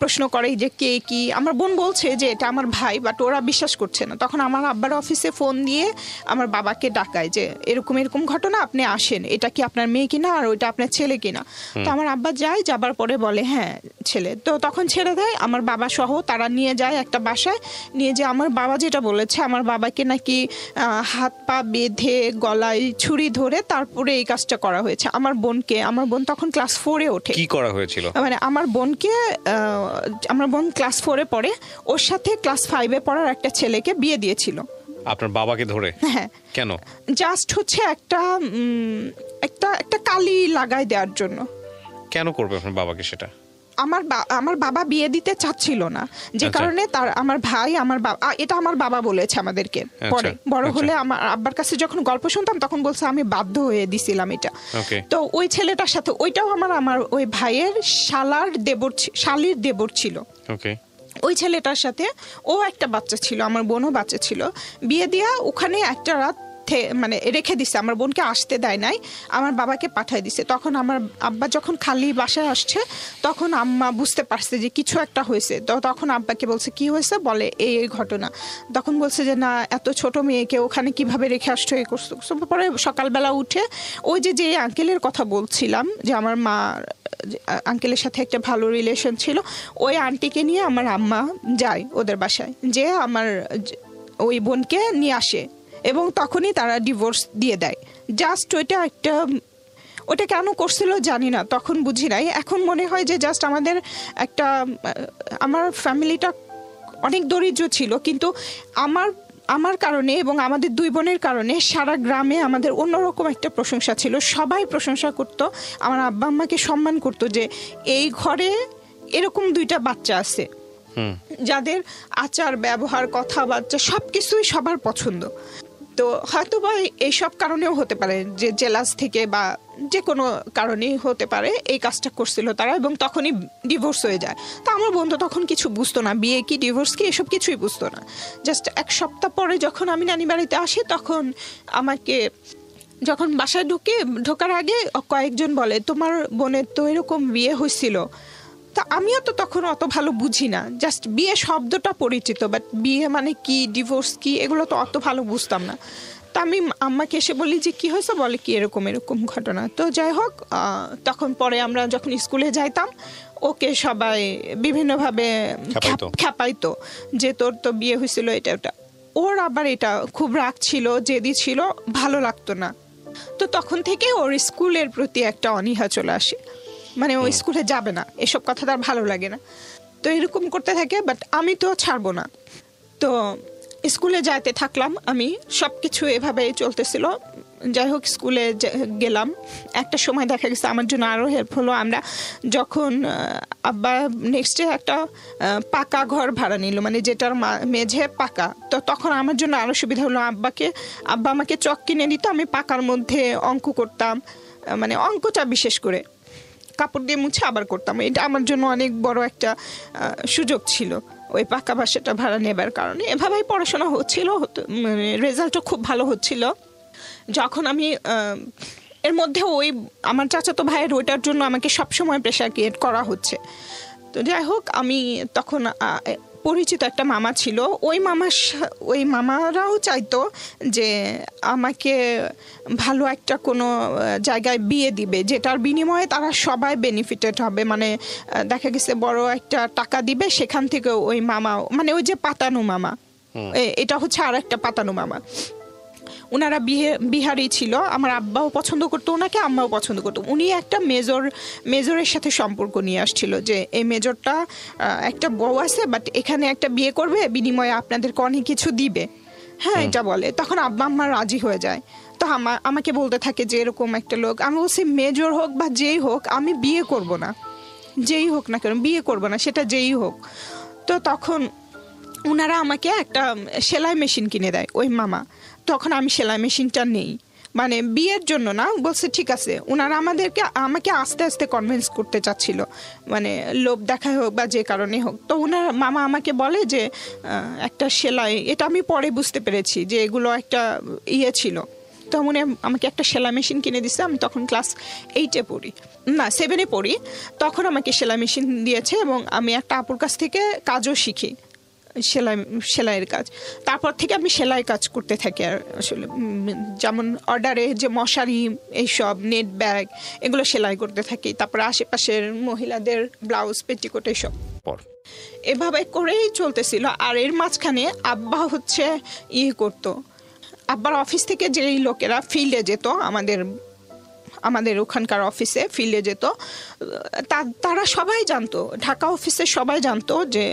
প্রশ্ন করে যে কে কি। আমার বোন বলছে যে এটা আমার ভাই, বাট ওরা বিশ্বাস করছে না। তখন আমার আব্বার অফিসে ফোন দিয়ে আমার বাবাকে ডাকায় যে এরকম এরকম ঘটনা, আপনি আসেন, এটা কি আপনার মেয়ে কিনা আর ওইটা আপনার ছেলে কিনা। তো আমার আব্বা যায়, যাবার পরে বলে হ্যাঁ ছেলে। তো তখন ছেড়ে দেয়, আমার বাবা সহ তারা নিয়ে যায় একটা বাসায়, নিয়ে যে আমার বাবা যেটা বলেছে, আমার বাবাকে নাকি হাত পা বেঁধে গলায় ছুরি ধরে তারপরে এই কাজটা করা হয়েছে আমার বোনকে। আমার বোন তখন ক্লাস 4-এ ওঠে। কি করা হয়েছিল? মানে আমার বোন ক্লাস 4-এ পড়ে, ওর সাথে ক্লাস 5-এ পড়ার একটা ছেলেকে বিয়ে দিয়েছিল আপনার বাবাকে ধরে। হ্যাঁ। কেন? জাস্ট হচ্ছে একটা কালি লাগাই দেওয়ার জন্য। কেন করবে আপনার বাবাকে সেটা? আমার বাবা বিয়ে দিতে চাচ্ছিল না, যে কারণে আমার ভাই, এটা আমার বাবা বলেছে আমাদেরকে। পরে বড় হলে আমার আব্বার কাছে যখন গল্প শুনতাম তখন বলছে আমি বাধ্য হয়ে দিছিলাম এটা। তো ওই ছেলেটার সাথে, ওইটাও আমার ওই ভাইয়ের শালির দেবর ছিল। ওই ছেলেটার সাথে ও একটা বাচ্চা ছিল, আমার বোনও বাচ্চা ছিল। বিয়ে দিয়া ওখানে একটা রাত মানে রেখে দিছে, আমার বোনকে আসতে দেয় নাই, আমার বাবাকে পাঠায় দিছে। তখন আমার আব্বা যখন খালি বাসায় আসছে তখন আম্মা বুঝতে পারছে যে কিছু একটা হয়েছে। তো তখন আব্বাকে বলছে কি হয়েছে, বলে এই ঘটনা। তখন বলছে যে না, এত ছোট মেয়েকে ওখানে কিভাবে রেখে আসছো, এই করছো। পরে সকালবেলা উঠে ওই যে আঙ্কেলের কথা বলছিলাম, যে আমার মা আঙ্কেলের সাথে একটা ভালো রিলেশন ছিল, ওই আন্টিকে নিয়ে আমার আম্মা যায় ওদের বাসায়, যে আমার ওই বোনকে নিয়ে আসে এবং তখনই তারা ডিভোর্স দিয়ে দেয়। জাস্ট ওটা কেন করছিল জানি না, তখন বুঝি নাই। এখন মনে হয় যে জাস্ট আমার ফ্যামিলিটা অনেক দরিদ্র ছিল, কিন্তু আমার কারণে এবং আমাদের 2 বোনের কারণে সারা গ্রামে আমাদের অন্যরকম একটা প্রশংসা ছিল। সবাই প্রশংসা করতো, আমার আব্বা আম্মাকে সম্মান করতো যে এই ঘরে এরকম 2টা বাচ্চা আছে যাদের আচার ব্যবহার কথাবার্তা সবকিছুই সবার পছন্দ। তো হয়তো বা এইসব কারণেও হতে পারে যে জেলাস থেকে বা যে কোনো কারণেই হতে পারে এই কাজটা করছিল তারা, এবং তখনই ডিভোর্স হয়ে যায়। তো আমার বন্ধু তখন কিছু বুঝতো না, বিয়ে কি ডিভোর্স কি এসব কিছুই বুঝতো না। জাস্ট 1 সপ্তাহ পরে যখন আমি নানি বাড়িতে আসি, তখন আমাকে যখন বাসায় ঢোকার আগে কয়েকজন বলে তোমার বোনের তো এরকম বিয়ে হয়েছিল। তা আমিও তো তখন অত ভালো বুঝি না, জাস্ট বিয়ে শব্দটা পরিচিত, বাট বিয়ে মানে কি, ডিভোর্স কি, এগুলো তো অত ভালো বুঝতাম না। তা আমি আম্মাকে এসে বলি যে কি হয়েছে, বলে কি এরকম ঘটনা। তো যাই হোক, তখন পরে আমরা যখন স্কুলে যাইতাম ওকে সবাই বিভিন্নভাবে খ্যাপাইতো যে তোর তো বিয়ে হয়েছিল এটা ওটা। ওর আবার এটা খুব রাগ ছিল, জেদি ছিল, ভালো লাগতো না। তো তখন থেকে ওর স্কুলের প্রতি একটা অনীহা চলে আসে, মানে ও স্কুলে যাবে না, এসব কথা তার ভালো লাগে না। তো এরকম করতে থাকে, বাট আমি তো ছাড়বো না। তো স্কুলে যাইতে থাকলাম আমি, সব কিছু এভাবে চলতেছিল। যাই হোক, স্কুলে গেলাম। একটা সময় দেখা গেছে আমার জন্য আরও হেল্প হলো, আমরা যখন আব্বা নেক্সটে একটা পাকা ঘর ভাড়া নিল, মানে যেটার মেঝে পাকা। তো তখন আমার জন্য আরও সুবিধা হলো, আব্বা আমাকে চক কিনে দিত, আমি পাকার মধ্যে অঙ্ক করতাম, মানে অঙ্কটা বিশেষ করে কাপড় দিয়ে মুছে আবার করতাম। এটা আমার জন্য অনেক বড় একটা সুযোগ ছিল ওই পাকা বাসাটা ভাড়া নেবার কারণে। এভাবেই পড়াশোনা হচ্ছিল, মানে রেজাল্টও খুব ভালো হচ্ছিল। যখন আমি এর মধ্যে ওই আমার চাচাতো ভাইয়ের ওইটার জন্য আমাকে সবসময় প্রেশার ক্রিয়েট করা হচ্ছে। তো যাই হোক, আমি তখন পরিচিত একটা মামা ছিল, ওই মামারাও চাইতো যে আমাকে ভালো একটা কোনো জায়গায় বিয়ে দিবে, যেটার বিনিময়ে তারা সবাই বেনিফিটেড হবে। মানে দেখা গেছে বড় একটা টাকা দিবে, সেখান থেকে ওই মামা, মানে ওই যে পাতানো মামা, এটা হচ্ছে আর একটা পাতানো মামা, ওনারা বিহারি ছিল। আমার আব্বাও পছন্দ করতো ওনাকে, আম্মাও পছন্দ করতো। উনি একটা মেজরের সাথে সম্পর্ক নিয়ে আসছিল, যে এই মেজরটা একটা বউ আছে, বাট এখানে একটা বিয়ে করবে, বিনিময়ে আপনাদেরকে অনেক কিছু দিবে। হ্যাঁ, এটা বলে। তখন আব্বা আম্মা রাজি হয়ে যায়। তো আমাকে বলতে থাকে যে এরকম একটা লোক। আমি বলছি মেজর হোক বা যেই হোক, আমি বিয়ে করব না, যেই হোক না কেন বিয়ে করব না, সেটা যেই হোক। তো তখন ওনারা আমাকে একটা সেলাই মেশিন কিনে দেয় ওই মামা। তখন আমি সেলাই মেশিনটা নেই, মানে বিয়ের জন্য না, বলছে ঠিক আছে। ওনারা আমাকে আস্তে আস্তে কনভিন্স করতে চাচ্ছিল, মানে লোভ দেখা হোক বা যে কারণে হোক। তো ওনার মামা আমাকে বলে যে একটা সেলাই, এটা আমি পরে বুঝতে পেরেছি যে এগুলো একটা ইয়ে ছিল। তো উনি আমাকে একটা সেলাই মেশিন কিনে দিচ্ছে। আমি তখন ক্লাস 8-এ পড়ি, না 7-এ পড়ি। তখন আমাকে সেলাই মেশিন দিয়েছে এবং আমি একটা আপুর কাছ থেকে কাজও শিখি, সেলাইয়ের কাজ। তারপর থেকে আমি সেলাই কাজ করতে থাকি। আর আসলে যেমন অর্ডারে যে মশারি, এইসব নেট ব্যাগ, এগুলো সেলাই করতে থাকি। তারপরে আশেপাশের মহিলাদের ব্লাউজ, পেটিকোট, এইসব এভাবে করেই চলতেছিল। আর এর মাঝখানে আব্বা হচ্ছে করতো, আব্বার অফিস থেকে যেই লোকেরা ফিল্ডে যেত, আমাদের ওখানকার অফিসে ফিল্ডে যেত, তারা সবাই জানতো, ঢাকা অফিসে সবাই জানতো যে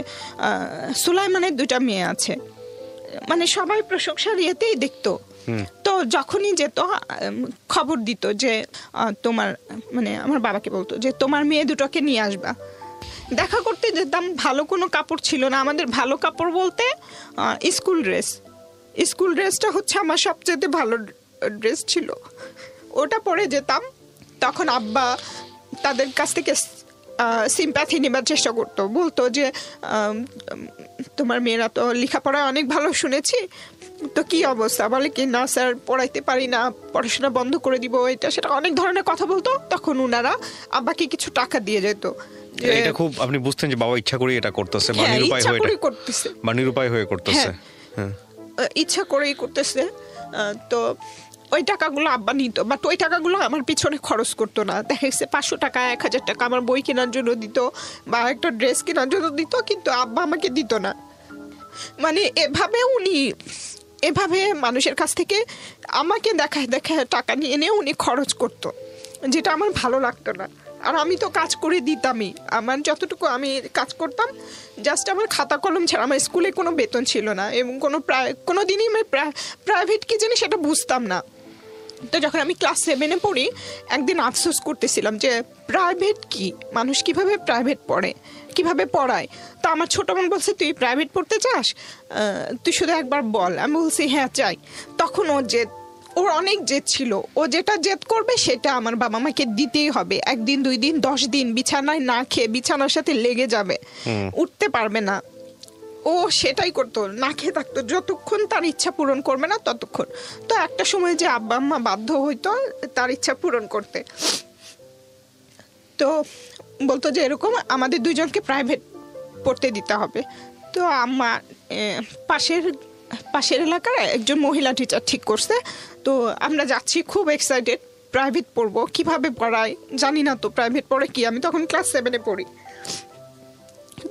সুলাইমানের 2টা মেয়ে আছে। মানে সবাই প্রশংসার ইয়েতেই দেখতো। তো যখনই যেত খবর দিত যে তোমার, মানে আমার বাবাকে বলতো যে তোমার মেয়ে দুটোকে নিয়ে আসবা। দেখা করতে যেতাম, ভালো কোনো কাপড় ছিল না আমাদের। ভালো কাপড় বলতে স্কুল ড্রেসটা হচ্ছে আমার সবচেয়ে ভালো ড্রেস ছিল, ওটা পরে যেতাম। তখন আব্বা তাদের কাছ থেকে সিম্প্যাথি নেবার চেষ্টা করতো, বলতো যে তোমার মেয়েরা তো লেখাপড়ায় অনেক ভালো শুনেছি, তো কি অবস্থা? বলে কি না স্যার পড়াইতে পারি না, পড়াশোনা বন্ধ করে দিব, এটা সেটা অনেক ধরনের কথা বলতো। তখন ওনারা আব্বাকে কিছু টাকা দিয়ে যেত। এটা খুব আপনি বুঝতেন যে বাবা ইচ্ছা করে এটা করতেছে বা নিরুপায় হয়ে করতেছে, ইচ্ছা করেই করতেছে। তো ওই টাকাগুলো আব্বা নিত, বাট ওই টাকাগুলো আমার পিছনে খরচ করতো না। দেখা গেছে 500 টাকা, 1000 টাকা আমার বই কেনার জন্য দিত বা একটা ড্রেস কেনার জন্য দিত, কিন্তু আব্বা আমাকে দিত না। মানে এভাবে মানুষের কাছ থেকে আমাকে দেখায় টাকা নিয়ে উনি খরচ করতো, যেটা আমার ভালো লাগতো না। আর আমি তো কাজ করে দিতামই, আমার যতটুকু আমি কাজ করতাম জাস্ট আমার খাতা কলম ছাড়া। আমার স্কুলে কোনো বেতন ছিল না এবং কোনো দিনই আমি প্রাইভেট কি জানি সেটা বুঝতাম না। তো যখন আমি ক্লাস 7-এ পড়ি, একদিন আফসোস করতেছিলাম যে প্রাইভেট কি, মানুষ কিভাবে প্রাইভেট পড়ে, কিভাবে পড়ায়। তো আমার ছোট বোন বলছে তুই প্রাইভেট পড়তে চাস, তুই শুধু একবার বল। আমি বলছি হ্যাঁ চাই। তখন ওর অনেক জেদ ছিল, ও যেটা জেদ করবে সেটা আমার বাবা মাকে দিতেই হবে। 1 দিন 2 দিন 10 দিন বিছানায় না খেয়ে বিছানার সাথে লেগে যাবে, উঠতে পারবে না। ও সেটাই করতো, না খেয়ে থাকতো যতক্ষণ তার ইচ্ছা পূরণ করবে না ততক্ষণ। তো একটা সময় যে আব্বা আম্মা বাধ্য হইতো তার ইচ্ছা পূরণ করতে। তো বলতো যে এরকম আমাদের 2জনকে প্রাইভেট পড়তে দিতে হবে। তো আম্মা পাশের এলাকার একজন মহিলা টিচার ঠিক করছে। তো আমরা যাচ্ছি, খুব এক্সাইটেড, প্রাইভেট পড়বো। কিভাবে পড়ায় জানি না, তো প্রাইভেট পড়ে কি, আমি তখন ক্লাস 7-এ পড়ি।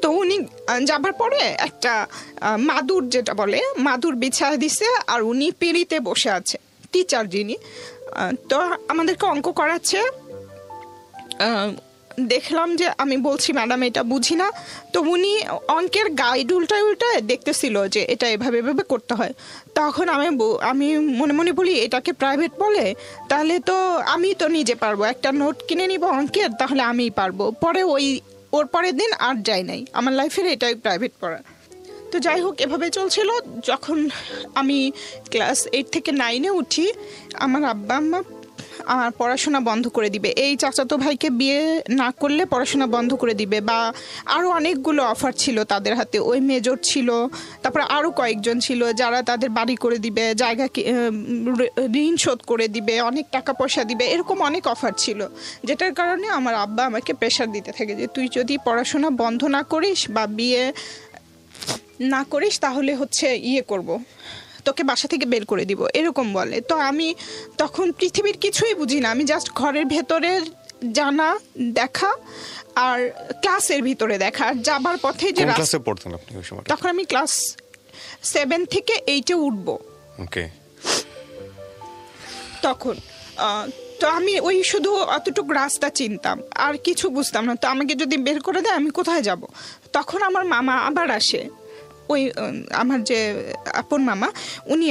তো উনি যাবার পরে একটা মাদুর, যেটা বলে মাদুর বিছায় দিছে, আর উনি পিঁড়িতে বসে আছে, টিচার যিনি। তো আমাদেরকে অঙ্ক করাচ্ছে। দেখলাম যে আমি বলছি ম্যাডাম এটা বুঝি না। তো উনি অঙ্কের গাইড উল্টায় দেখতেছিল যে এটা এভাবে করতে হয়। তখন আমি মনে মনে বলি এটাকে প্রাইভেট বলে, তাহলে তো আমি তো নিজে পারবো, একটা নোট কিনে নিব অঙ্কের, তাহলে আমিই পারবো। পরে ওর পরের দিন আর যাই নাই, আমার লাইফের এটাই প্রাইভেট পড়া। তো যাই হোক এভাবে চলছিল। যখন আমি ক্লাস 8 থেকে 9-এ উঠি, আমার আব্বা আম্মা আমার পড়াশোনা বন্ধ করে দিবে, এই চাচাতো ভাইকে বিয়ে না করলে পড়াশোনা বন্ধ করে দিবে, বা আরও অনেকগুলো অফার ছিল তাদের হাতে। ওই মেজর ছিল, তারপরে আরও কয়েকজন ছিল যারা তাদের বাড়ি করে দিবে, জায়গা ঋণ শোধ করে দিবে, অনেক টাকা পয়সা দিবে, এরকম অনেক অফার ছিল। যেটার কারণে আমার আব্বা আমাকে প্রেশার দিতে থাকে যে তুই যদি পড়াশোনা বন্ধ না করিস বা বিয়ে না করিস তাহলে হচ্ছে করব, তোকে বাসা থেকে বের করে দিব, এরকম বলে। তো আমি তখন পৃথিবীর কিছুই বুঝি না, আমি জাস্ট ঘরের ভেতরের জানা দেখা আর ক্লাসের ভিতরে দেখা। আর যাবার পথে যে ক্লাসে পড়তেন আপনি ওই সময়? তখন আমি ক্লাস 7 থেকে 8-এ উঠবো। ওকে। তখন তো আমি ওই শুধু অতটুকু রাস্তা চিনতাম, আর কিছু বুঝতাম না। তো আমাকে যদি বের করে দেয় আমি কোথায় যাব? তখন আমার মামা আবার আসে, ওই আমার যে আপন মামা উনি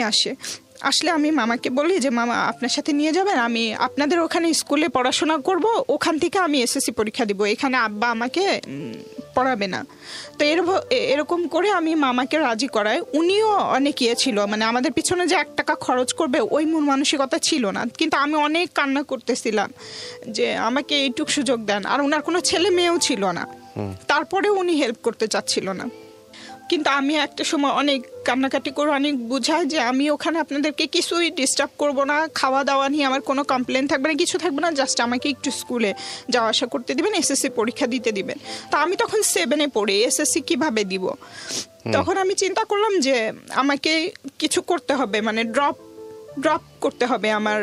আসলে আমি মামাকে বলি যে মামা আপনার সাথে নিয়ে যাবেন, আমি আপনাদের ওখানে স্কুলে পড়াশোনা করব, ওখান থেকে আমি এসএসসি পরীক্ষা দিব, এখানে আব্বা আমাকে পড়াবে না। তো এরকম করে আমি মামাকে রাজি করাই। উনিও অনেক ছিল, মানে আমাদের পিছনে যে 1 টাকা খরচ করবে ওই মন মানসিকতা ছিল না, কিন্তু আমি অনেক কান্না করতেছিলাম যে আমাকে এইটুক সুযোগ দেন। আর ওনার কোনো ছেলে মেয়েও ছিল না, তারপরে উনি হেল্প করতে চাচ্ছিল না। কিন্তু আমি একটা সময় অনেক কান্নাকাটি করে অনেক বুঝাই যে আমি ওখানে আপনাদেরকে কিছুই ডিস্টার্ব করব না, খাওয়া দাওয়া নিয়ে আমার কোনো কমপ্লেন থাকবে না, কিছু থাকবে না, জাস্ট আমাকে একটু স্কুলে যাওয়া আসা করতে দিবেন, এসএসসি পরীক্ষা দিতে দিবেন। তা আমি তখন 7-এ পড়ি, এসএসসি কিভাবে দিব? তখন আমি চিন্তা করলাম যে আমাকে কিছু করতে হবে, মানে ড্রপ করতে হবে, আমার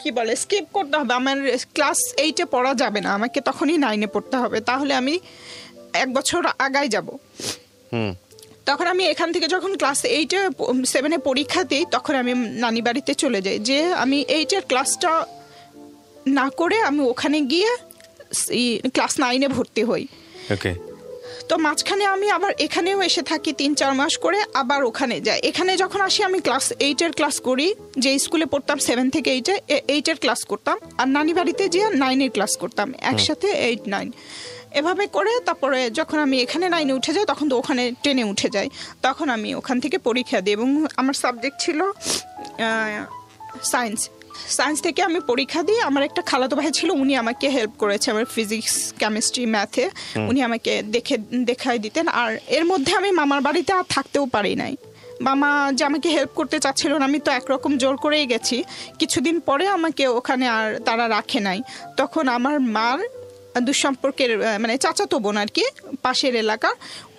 কি বলে স্কিপ করতে হবে, আমার ক্লাস 8-এ পড়া যাবে না, আমাকে তখনই 9-এ পড়তে হবে, তাহলে আমি 1 বছর আগায় যাব। তখন আমি এখান থেকে যখন ক্লাস 7-এ পরীক্ষা দিই তখন আমি নানি বাড়িতে চলে যাই, যে আমি 8-এর ক্লাসটা না করে আমি ওখানে গিয়ে ক্লাস 9-এ ভর্তি হই। তো মাঝখানে আমি আবার এখানেও এসে থাকি 3-4 মাস করে, আবার ওখানে যাই। এখানে যখন আসি আমি ক্লাস 8-এর ক্লাস করি, যে স্কুলে পড়তাম 7 থেকে 8-এর ক্লাস করতাম, আর নানি বাড়িতে যেয়ে 9-এর ক্লাস করতাম, একসাথে 8-9 এভাবে করে। তারপরে যখন আমি এখানে 9-এ উঠে যাই তখন তো ওখানে 10-এ উঠে যাই, তখন আমি ওখান থেকে পরীক্ষা দিই। এবং আমার সাবজেক্ট ছিল সায়েন্স থেকে আমি পরীক্ষা দিই। আমার একটা খালাতো ভাই ছিল, উনি আমাকে হেল্প করেছে আমার ফিজিক্স, কেমিস্ট্রি, ম্যাথে, উনি আমাকে দেখাই দিতেন। আর এর মধ্যে আমি মামার বাড়িতে আর থাকতেও পারি নাই, মামা যে আমাকে হেল্প করতে চাচ্ছিল না, আমি তো একরকম জোর করেই গেছি। কিছুদিন পরে আমাকে ওখানে আর তারা রাখে নাই, তখন আমার মার দুঃসম্পর্কের মানে চাচাতো বোন আর কি, পাশের এলাকা,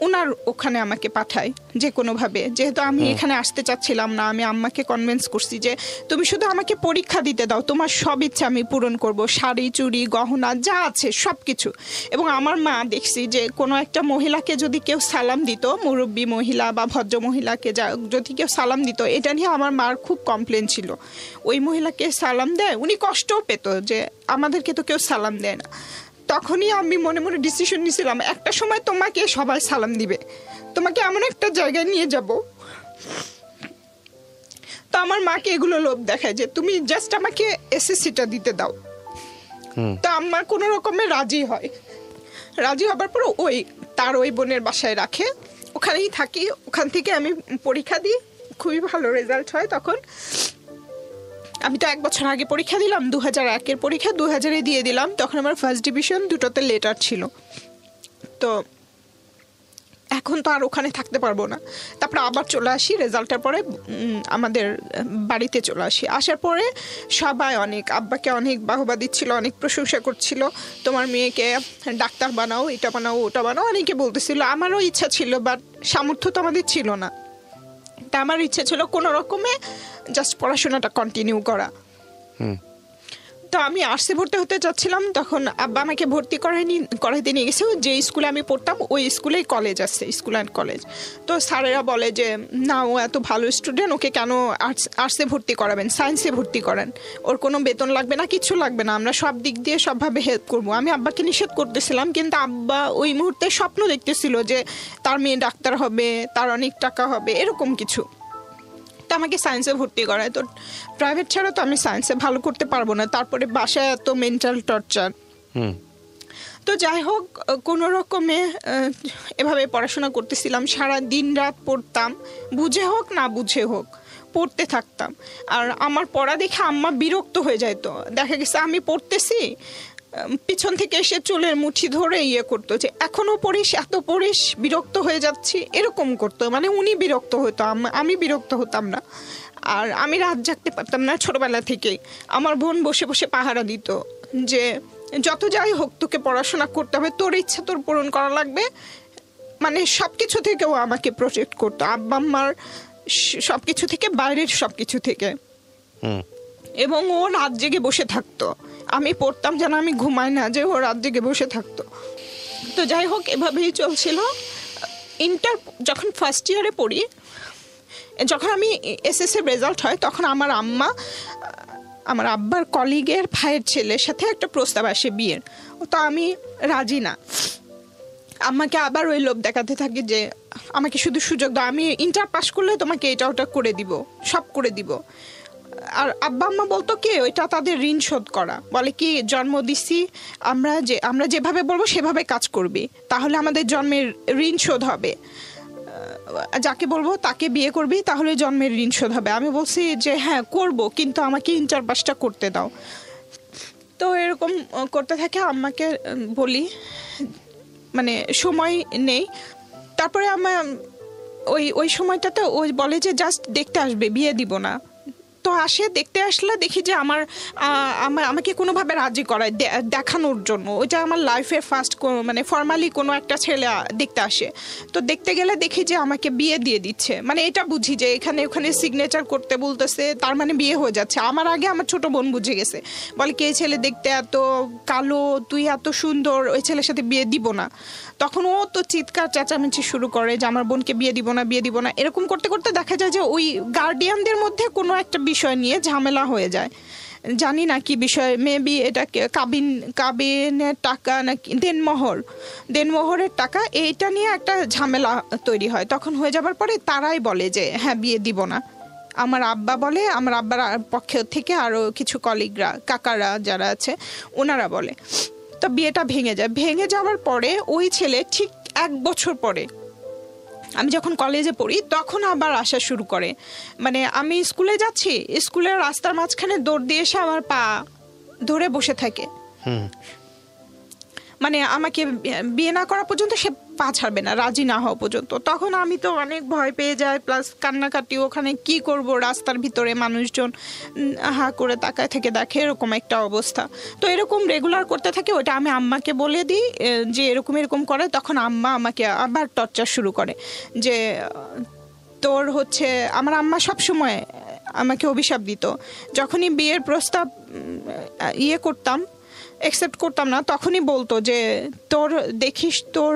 ওনার ওখানে আমাকে পাঠায় যে কোনোভাবে। যেহেতু আমি এখানে আসতে চাচ্ছিলাম না, আমি আম্মাকে কনভিন্স করছি যে তুমি শুধু আমাকে পরীক্ষা দিতে দাও, তোমার সব ইচ্ছা আমি পূরণ করব, শাড়ি, চুড়ি, গহনা যা আছে সব কিছু। এবং আমার মা দেখছি যে কোনো একটা মহিলাকে যদি কেউ সালাম দিত, মুরব্বী মহিলা বা ভদ্র মহিলাকে যদি কেউ সালাম দিত, এটা নিয়ে আমার মার খুব কমপ্লেন ছিল। ওই মহিলাকে সালাম দেয়, উনি কষ্টও পেত যে আমাদেরকে তো কেউ সালাম দেয় না। তখনই আমি মনে মনে ডিসিশন নিয়েছিলাম, একটা সময় তোমাকে সবাই সালাম দিবে, তোমাকে এমন একটা জায়গায় নিয়ে যাব। তো আমার মাকে এগুলো লোভ দেখায় যে তুমি জাস্ট আমাকে এসএসসিটা দিতে দাও। তো আমার কোনো রকমে রাজি হবার পর তার ওই বোনের বাসায় রাখে, ওখানেই থাকি। ওখান থেকে আমি পরীক্ষা দিই, খুবই ভালো রেজাল্ট হয়। তখন আমি তো 1 বছর আগে পরীক্ষা দিলাম, 2001-এর পরীক্ষা 2000-এ দিয়ে দিলাম। তখন আমার ফার্স্ট ডিভিশন, দুটোতে লেটার ছিল। তো এখন তো আর ওখানে থাকতে পারবো না। তারপরে আবার চলে আসি, রেজাল্টের পরে আমাদের বাড়িতে চলে আসি। আসার পরে সবাই আব্বাকে অনেক বাহবা দিচ্ছিল, অনেক প্রশংসা করছিল, তোমার মেয়েকে ডাক্তার বানাও, এটা বানাও, ওটা বানাও, অনেকে বলতেছিল। আমারও ইচ্ছা ছিল, বাট সামর্থ্য তো আমাদের ছিল না। তা আমার ইচ্ছা ছিল কোনো রকমে জাস্ট পড়াশোনাটা কন্টিনিউ করা। তো আমি আর্টসে ভর্তি হতে চাচ্ছিলাম, তখন আব্বা আমাকে ভর্তি করাইতে নিয়ে গেছে। যে স্কুলে আমি পড়তাম ওই স্কুলেই কলেজ আছে, স্কুল অ্যান্ড কলেজ। তো স্যারেরা বলে যে না, ও এত ভালো স্টুডেন্ট, ওকে কেন আর্টসে ভর্তি করাবেন, সায়েন্সে ভর্তি করেন, ওর কোনো বেতন লাগবে না, কিছু লাগবে না, আমরা সব দিক দিয়ে সবভাবে হেল্প করবো। আমি আব্বাকে নিষেধ করতেছিলাম, কিন্তু আব্বা ওই মুহূর্তে স্বপ্ন দেখতেছিল যে তার মেয়ে ডাক্তার হবে, তার অনেক টাকা হবে, এরকম কিছু। আমাকে সায়েন্সে ভর্তি করায়। তো প্রাইভেট ছাড়া তো আমি সায়েন্সে ভালো করতে পারবো না, তারপরে বাসায় এত মেন্টাল টর্চার। তো যাই হোক, কোনো রকমে এভাবে পড়াশোনা করতেছিলাম, সারা দিন রাত পড়তাম, বুঝে হোক না বুঝে হোক পড়তে থাকতাম। আর আমার পড়া দেখে আম্মা বিরক্ত হয়ে যেত। দেখা গেছে আমি পড়তেছি, পিছন থেকে এসে চুলের মুঠি ধরে করতো যে এখনো পড়িস, এত পড়িস, বিরক্ত হয়ে যাচ্ছি, এরকম করতো। মানে উনি বিরক্ত হতো, আমি বিরক্ত হতাম না। আর আমি রাত জাগতে পারতাম না ছোটবেলা থেকেই। আমার বোন বসে বসে পাহারা দিত যে যত যাই হোক তোকে পড়াশোনা করতে হবে, তোর ইচ্ছা তোর পূরণ করা লাগবে। মানে সবকিছু থেকেও আমাকে প্রোটেক্ট করতো, আব্বা আম্মার সবকিছু থেকে, বাইরের সবকিছু থেকে। এবং ও রাত জেগে বসে থাকতো, আমি পড়তাম যেন আমি ঘুমাই না, যে ও রাত জেগে বসে থাকতো। তো যাই হোক, এভাবেই চলছিল। ইন্টার যখন ফার্স্ট ইয়ারে পড়ি, যখন আমি এসএসসির রেজাল্ট হয়, তখন আমার আব্বার কলিগের ভাইয়ের ছেলের সাথে একটা প্রস্তাব আসে বিয়ের। তো আমি রাজি না। আমাকে আবার ওই লোভ দেখাতে থাকি যে আমাকে শুধু সুযোগ দাও, আমি ইন্টার পাস করলে তোমাকে এটা ওটা করে দিব, সব করে দিব। আর আব্বা আম্মা বলতো কি ওইটা তাদের ঋণ শোধ করা, বলে কি জন্ম দিছি আমরা যেভাবে বলবো সেভাবে কাজ করবি, তাহলে আমাদের জন্মের ঋণ শোধ হবে, যাকে বলবো তাকে বিয়ে করবি তাহলে জন্মের ঋণ শোধ হবে। আমি বলছি যে হ্যাঁ করব, কিন্তু আমাকে ইন্টার পাসটা করতে দাও। তো এরকম করতে থাকে, আম্মাকে বলি মানে সময় নেই। তারপরে আমার ওই সময়টাতে ওই বলে যে জাস্ট দেখতে আসবে, বিয়ে দিব না। তো আসে, দেখতে আসলে দেখি যে আমাকে কোনোভাবে রাজি করায় দেখানোর জন্য, ওইটা আমার লাইফের ফার্স্ট মানে ফর্মালি কোনো একটা ছেলে দেখতে আসে। তো দেখতে গেলে দেখি যে আমাকে বিয়ে দিয়ে দিচ্ছে, মানে এটা বুঝি যে এখানে ওখানে সিগনেচার করতে বলতেছে, তার মানে বিয়ে হয়ে যাচ্ছে। আমার আগে আমার ছোট বোন বুঝে গেছে, বলে কি এই ছেলে দেখতে এত কালো, তুই এত সুন্দর, ওই ছেলের সাথে বিয়ে দিব না। তখন ও তো চিৎকার চেঁচামেচি শুরু করে যে আমার বোনকে বিয়ে দিব না, বিয়ে দিব না। এরকম করতে করতে দেখা যায় যে ওই গার্ডিয়ানদের মধ্যে কোনো একটা বিষয় নিয়ে ঝামেলা হয়ে যায়, জানি না কি বিষয়, মেবি এটা কাবিনের টাকা নাকি দেনমোহরের টাকা, এইটা নিয়ে একটা ঝামেলা তৈরি হয়। তখন হয়ে যাবার পরে তারাই বলে যে হ্যাঁ বিয়ে দিব না। আমার আব্বা বলে, আমার আব্বার পক্ষ থেকে আরও কিছু কলিগরা, কাকারা যারা আছে ওনারা বলে। তো বিয়েটা ভেঙে যায়। ভেঙে যাওয়ার পরে ওই ছেলে ঠিক 1 বছর পরে আমি যখন কলেজে পড়ি তখন আবার আসা শুরু করে। মানে আমি স্কুলে যাচ্ছি, স্কুলের রাস্তার মাঝখানে দৌড় দিয়ে এসে আমার পা ধরে বসে থাকে, মানে আমাকে বিয়ে না করা পর্যন্ত সে পা ছাড়বে না, রাজি না হওয়া পর্যন্ত। তখন আমি তো অনেক ভয় পেয়ে যাই, প্লাস কান্নাকাটি। ওখানে কি করব, রাস্তার ভিতরে মানুষজন হা করে তাকায় থেকে দেখে, এরকম একটা অবস্থা। তো এরকম রেগুলার করতে থাকে। ওটা আমি আম্মাকে বলে দিই যে এরকম করে। তখন আম্মা আমাকে আবার টর্চার শুরু করে যে তোর হচ্ছে, আমার আম্মা সবসময় আমাকে অভিশাপ দিত। যখনই বিয়ের প্রস্তাব করতাম, অ্যাকসেপ্ট করতাম না, তখনই বলতো যে তোর দেখিস তোর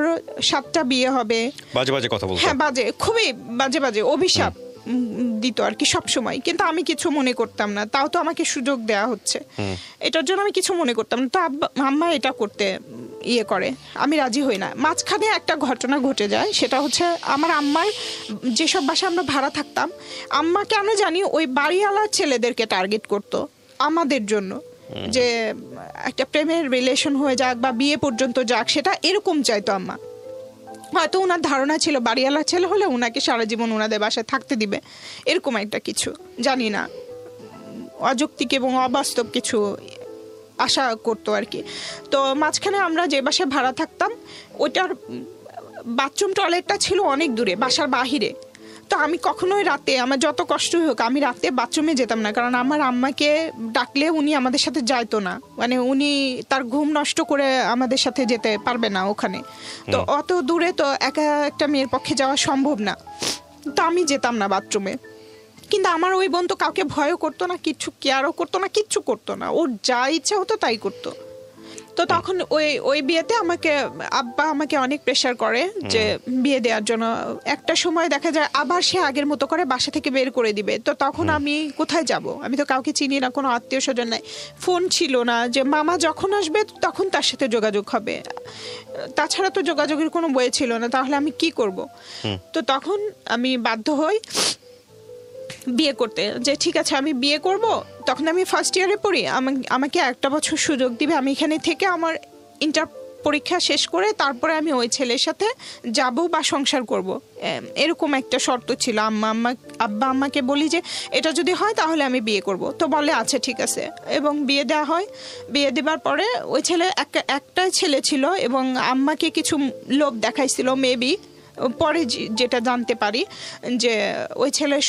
7টা বিয়ে হবে। বাজে বাজে কথা বলতো। হ্যাঁ বাজে, খুবই বাজে বাজে অভিশাপ দিত আর কি সব সময়। কিন্তু আমি কিছু মনে করতাম না, তাও তো আমাকে সুযোগ দেয়া হচ্ছে, এটার জন্য আমি কিছু মনে করতাম না। তো আম্মা এটা করতে করে, আমি রাজি হই না। মাঝখানে একটা ঘটনা ঘটে যায়, সেটা হচ্ছে আমার আম্মার যেসব বাসায় আমরা ভাড়া থাকতাম, আম্মা কেন জানি ওই বাড়িওয়ালার ছেলেদেরকে টার্গেট করতো আমাদের জন্য, যে একটা প্রেমের রিলেশন হয়ে যাক বা বিয়ে পর্যন্ত যাক, সেটা এরকম চাইতো আম্মা। হয়তো ওনার ধারণা ছিল বাড়িওয়ালা ছেলে হলে ওনাকে সারা জীবন ওনাদের বাসায় থাকতে দিবে, এরকম একটা কিছু, জানি না, অযৌক্তিক এবং অবাস্তব কিছু আশা করতো আর কি। তো মাঝখানে আমরা যে বাসায় ভাড়া থাকতাম, ওইটার বাথরুম টয়লেটটা ছিল অনেক দূরে, বাসার বাহিরে। তো আমি কখনোই রাতে, আমার যত কষ্টই হোক, আমি রাতে বাথরুমে যেতাম না, কারণ আমার আম্মাকে ডাকলে উনি আমাদের সাথে যাইতো না, মানে উনি তার ঘুম নষ্ট করে আমাদের সাথে যেতে পারবে না ওখানে। তো অত দূরে তো একা একটা মেয়ের পক্ষে যাওয়া সম্ভব না, তো আমি যেতাম না বাথরুমে। কিন্তু আমার ওই বোন তো কাউকে ভয়ও করতো না, কিচ্ছু কেয়ারও করতো না, কিচ্ছু করতো না, ওর যা ইচ্ছা হতো তাই করতো। তো তখন ওই বিয়েতে আব্বা আমাকে অনেক প্রেশার করে যে বিয়ে দেওয়ার জন্য। একটা সময় দেখা যায় আবার সে আগের মতো করে বাসা থেকে বের করে দিবে। তো তখন আমি কোথায় যাব? আমি তো কাউকে চিনি না, কোনো আত্মীয় স্বজন নাই, ফোন ছিল না যে মামা যখন আসবে তখন তার সাথে যোগাযোগ হবে, তাছাড়া তো যোগাযোগের কোনো বই ছিল না, তাহলে আমি কি করব? তো তখন আমি বাধ্য হই বিয়ে করতে, যে ঠিক আছে আমি বিয়ে করব। তখন আমি ফার্স্ট ইয়ারে পড়ি, আমাকে 1 বছর সুযোগ দিবে, আমি এখানে থেকে আমার ইন্টার পরীক্ষা শেষ করে তারপরে আমি ওই ছেলের সাথে যাব বা সংসার করব, এরকম একটা শর্ত ছিল। আব্বা আম্মাকে বলি যে এটা যদি হয় তাহলে আমি বিয়ে করব। তো বলে আচ্ছা ঠিক আছে, এবং বিয়ে দেওয়া হয়। বিয়ে দেওয়ার পরে ওই ছেলে একটাই ছেলে ছিল, এবং আম্মাকে কিছু লোভ দেখাইছিল মেবি, পরে যেটা জানতে পারি যে ওই ছেলের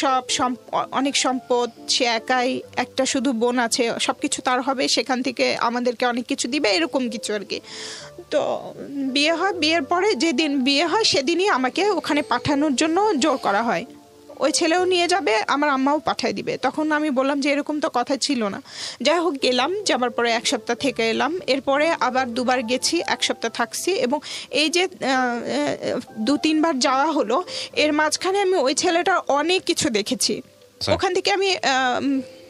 অনেক সম্পদ, সে একাই, একটা শুধু বোন আছে, সবকিছু তার হবে, সেখান থেকে আমাদেরকে অনেক কিছু দিবে, এরকম কিছু আর কি। তো বিয়ে হয়, বিয়ের পরে যেদিন বিয়ে হয় সেদিনই আমাকে ওখানে পাঠানোর জন্য জোর করা হয়। ওই ছেলেও নিয়ে যাবে, আমার আম্মাও পাঠিয়ে দিবে। তখন আমি বললাম যে এরকম তো কথা ছিল না। যাই হোক গেলাম, যাবার পরে 1 সপ্তাহ থেকে এলাম, এরপরে আবার 2 বার গেছি, 1 সপ্তাহ থাকছি, এবং এই যে 2-3 বার যাওয়া হলো, এর মাঝখানে আমি ওই ছেলেটার অনেক কিছু দেখেছি। ওখান থেকে আমি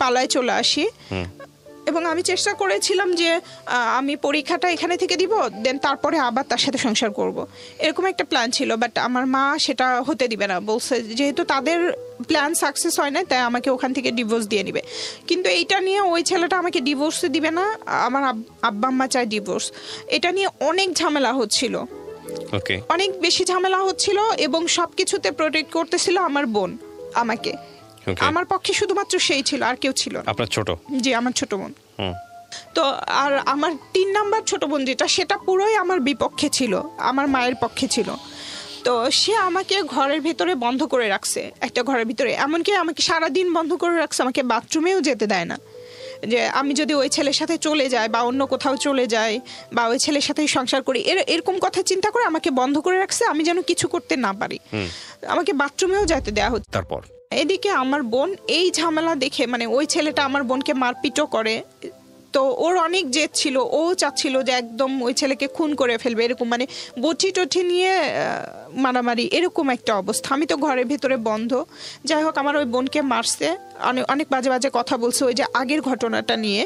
পালায় চলে আসি, এবং আমি চেষ্টা করেছিলাম যে আমি পরীক্ষাটা এখানে থেকে দিব, দেন তারপরে আবার তার সাথে সংসার করব, এরকম একটা প্ল্যান ছিল। বাট আমার মা সেটা হতে দিবে না, বলছে যেহেতু তাদের প্ল্যান সাকসেস হয় না তাই আমাকে ওখান থেকে ডিভোর্স দিয়ে নিবে। কিন্তু এইটা নিয়ে ওই ছেলেটা আমাকে ডিভোর্স দিবে না, আমার আব্বা আম্মা চায় ডিভোর্স। এটা নিয়ে অনেক ঝামেলা হচ্ছিল, অনেক বেশি ঝামেলা হচ্ছিল, এবং সবকিছুতে প্রোটেক্ট করতেছিল আমার বোন আমাকে। আমার পক্ষে শুধুমাত্র সেই ছিল, আর কেউ ছিল না। আপনার ছোট? জি, আমার ছোট বোন। তো আর আমার 3 নাম্বার ছোট বোন যেটা, সেটা পুরোই আমার বিপক্ষে ছিল, আমার মায়ের পক্ষে ছিল। তো সে আমাকে ঘরের ভিতরে বন্ধ করে রাখছে, একটা ঘরের ভিতরে, এমনকি আমাকে সারাদিন বন্ধ করে রাখছে, আমাকে বাথরুমেও যেতে দেয় না। যে আমি যদি ওই ছেলের সাথে চলে যাই বা অন্য কোথাও চলে যাই বা ওই ছেলের সাথেই সংসার করি, এরকম কথা চিন্তা করে আমাকে বন্ধ করে রাখছে, আমি যেন কিছু করতে না পারি। আমাকে বাথরুমেও যেতে দেওয়া হচ্ছে। তারপর এদিকে আমার বোন এই ঝামেলা দেখে, মানে ওই ছেলেটা আমার বোনকে মারপিটও করে, তো ওর অনেক জেদ ছিল, ও চাচ্ছিল যে একদম ওই ছেলেকে খুন করে ফেলবে, এরকম মানে বটি টটি নিয়ে মারামারি, এরকম একটা অবস্থা। আমি তো ঘরের ভিতরে বন্ধ। যাই হোক, আমার ওই বোনকে মারছে, অনেক বাজে বাজে কথা বলছে ওই যে আগের ঘটনাটা নিয়ে।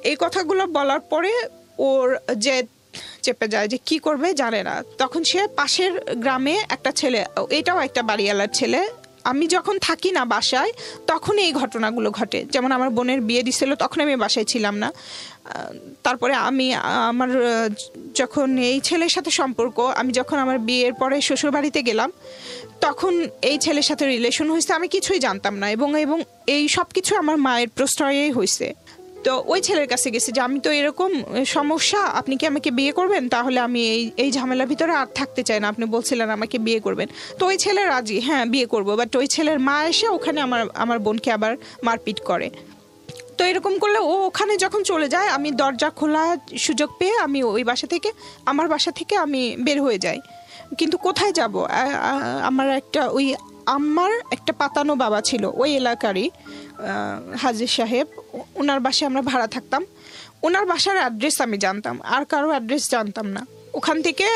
এই কথাগুলো বলার পরে ওর যে চেপে যায়, যে কি করবে জানে না। তখন সে পাশের গ্রামে একটা ছেলে, এটাও একটা বাড়িওয়ালার ছেলে, আমি যখন থাকি না বাসায় তখন এই ঘটনাগুলো ঘটে। যেমন আমার বোনের বিয়ে দিছিল, তখন আমি বাসায় ছিলাম না। তারপরে আমার যখন এই ছেলের সাথে সম্পর্ক, আমি যখন আমার বিয়ের পরে শ্বশুর বাড়িতে গেলাম, তখন এই ছেলের সাথে রিলেশন হয়েছে, আমি কিছুই জানতাম না, এবং এই সব কিছু আমার মায়ের প্রশ্রয়েই হয়েছে। তো ওই ছেলের কাছে গেছি যে আমি তো এরকম সমস্যা, আপনি কি আমাকে বিয়ে করবেন? তাহলে আমি এই ঝামেলার ভিতরে আর থাকতে চাই না, আপনি বলছিলেন আমাকে বিয়ে করবেন। তো ওই ছেলে রাজি, হ্যাঁ বিয়ে করবো। বাট ওই ছেলের মা এসে ওখানে আমার বোনকে আবার মারপিট করে। তো এরকম করলে ও ওখানে যখন চলে যায়, আমি দরজা খোলার সুযোগ পেয়ে আমি ওই আমার বাসা থেকে আমি বের হয়ে যাই। কিন্তু কোথায় যাব? আমার একটা পাতানো বাবা ছিল ওই এলাকারই, হাজির সাহেব, ওনার বাসায় আমরা ভাড়া থাকতাম। ওনার বাসার অ্যাড্রেস আমি জানতাম, আর কারো অ্যাড্রেস জানতাম না। ওখান থেকে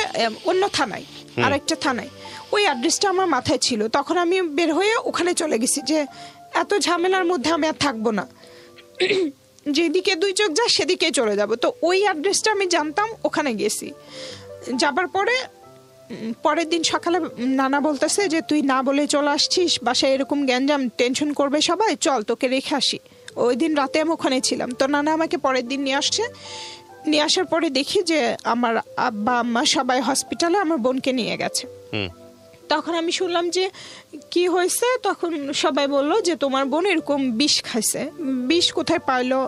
অন্য থানায়, আর একটা থানায়, ওই অ্যাড্রেসটা আমার মাথায় ছিল। তখন আমি বের হয়ে ওখানে চলে গেছি যে এত ঝামেলার মধ্যে আমি আর থাকবো না, যেদিকে দুই চোখ যায় সেদিকে চলে যাব। তো ওই অ্যাড্রেসটা আমি জানতাম, ওখানে গেছি। যাবার পরের দিন সকালে নানা বলতেছে যে তুই না বলে চলে আসছিস, বাসায় এরকম গ্যাঞ্জাম, টেনশন করবে সবাই, চল তোকে রেখে আসি। ওই দিন রাতে আমি ওখানে ছিলাম। তো নানা আমাকে পরের দিন নিয়ে আসছে। নিয়ে আসার পরে দেখি যে আমার আব্বা আম্মা সবাই হসপিটালে আমার বোনকে নিয়ে গেছে। তখন আমি শুনলাম যে কি হয়েছে, তখন সবাই বললো যে তোমার বোন এরকম বিষ খাইছে। বিষ কোথায় পাইলো?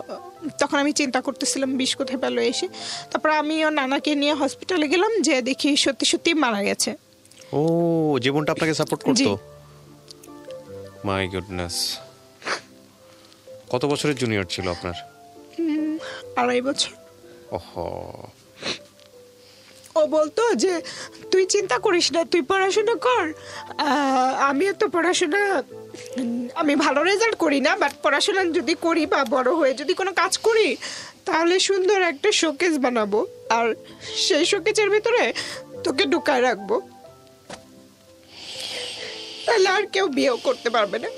তখন আমি চিন্তা করতেছিলাম বিষ কোথায় পেলো এসে। তারপর আমিও নানাকে নিয়ে হসপিটালে গেলাম, যে দেখি সত্যি সত্যি মারা গেছে। ও, জীবনটা আপনাকে সাপোর্ট করতো? My goodness. কত বছরের জুনিয়র ছিল আপনার? 2.5 বছর। ওহো। ও বলতো যে তুই চিন্তা করিস না, তুই পড়াশোনা কর। আমিও তো পড়াশোনা, আমি ভালো রেজাল্ট করি না, বাট পড়াশোনা যদি করি বা বড় হয়ে যদি কোনো কাজ করি, তাহলে সুন্দর একটা শোকেস বানাবো, আর সেই শোকেসের ভিতরে তোকে ঢুকায় রাখবো, তাহলে আর কেউ বিয়েও করতে পারবে না।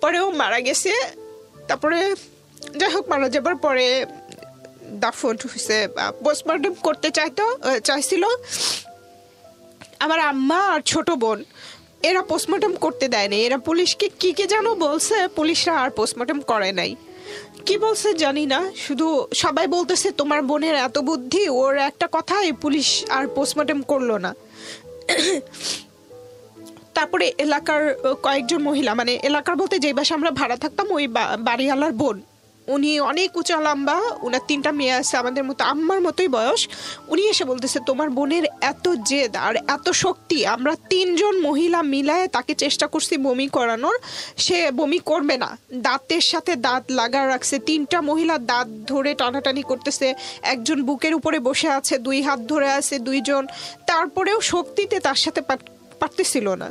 পরে ও মারা গেছে। তারপরে যাই হোক, মারা যাবার পরে দাফন হয়েছে, পোস্টমর্টম করতে চাইছিল আমার আম্মা আর ছোট বোন। এরা পোস্টমর্টম করতে দেয়নি। এরা পুলিশকে কি যেন বলছে, পুলিশরা আর পোস্টমর্টম করে নাই। কি বলছে জানি না, শুধু সবাই বলতেছে তোমার বোনের এত বুদ্ধি, ওর একটা কথাই পুলিশ আর পোস্টমর্টম করলো না। তারপরে এলাকার কয়েকজন মহিলা, মানে এলাকার বলতে যে বাসা আমরা ভাড়া থাকতাম, ওই বাড়িওয়ালার বোন, উনি অনেক উঁচা লম্বা, উনার 3টা মেয়ে আছে আমাদের মতো, আম্মার মতোই বয়স। উনি এসে বলতেছে তোমার বোনের এত জেদ আর এত শক্তি, আমরা 3 জন মহিলা মিলায় তাকে চেষ্টা করছি বমি করানোর, সে বমি করবে না। দাঁতের সাথে দাঁত লাগা রাখছে, 3টা মহিলা দাঁত ধরে টানাটানি করতেছে, একজন বুকের উপরে বসে আছে, 2 হাত ধরে আছে 2 জন, তারপরেও শক্তিতে তার সাথে পারতেছিল না।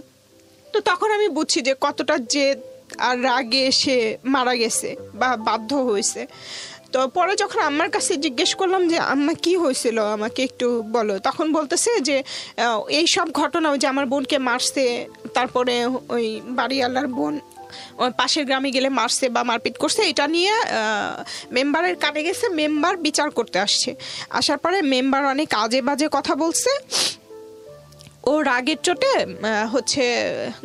তো তখন আমি বুঝছি যে কতটা জেদ আর রাগে সে মারা গেছে বা বাধ্য হয়েছে। তো পরে যখন আম্মার কাছে জিজ্ঞেস করলাম যে আম্মা কি হয়েছিল আমাকে একটু বলো, তখন বলতেছে যে এই সব ঘটনা, ওই যে আমার বোনকে মারছে, তারপরে ওই বাড়িওয়ালার বোন ওই পাশের গ্রামে গেলে মারছে বা মারপিট করছে, এটা নিয়ে মেম্বারের কানে গেছে, মেম্বার বিচার করতে আসছে। আসার পরে মেম্বার অনেক আজে বাজে কথা বলছে, ও রাগের চোটে হচ্ছে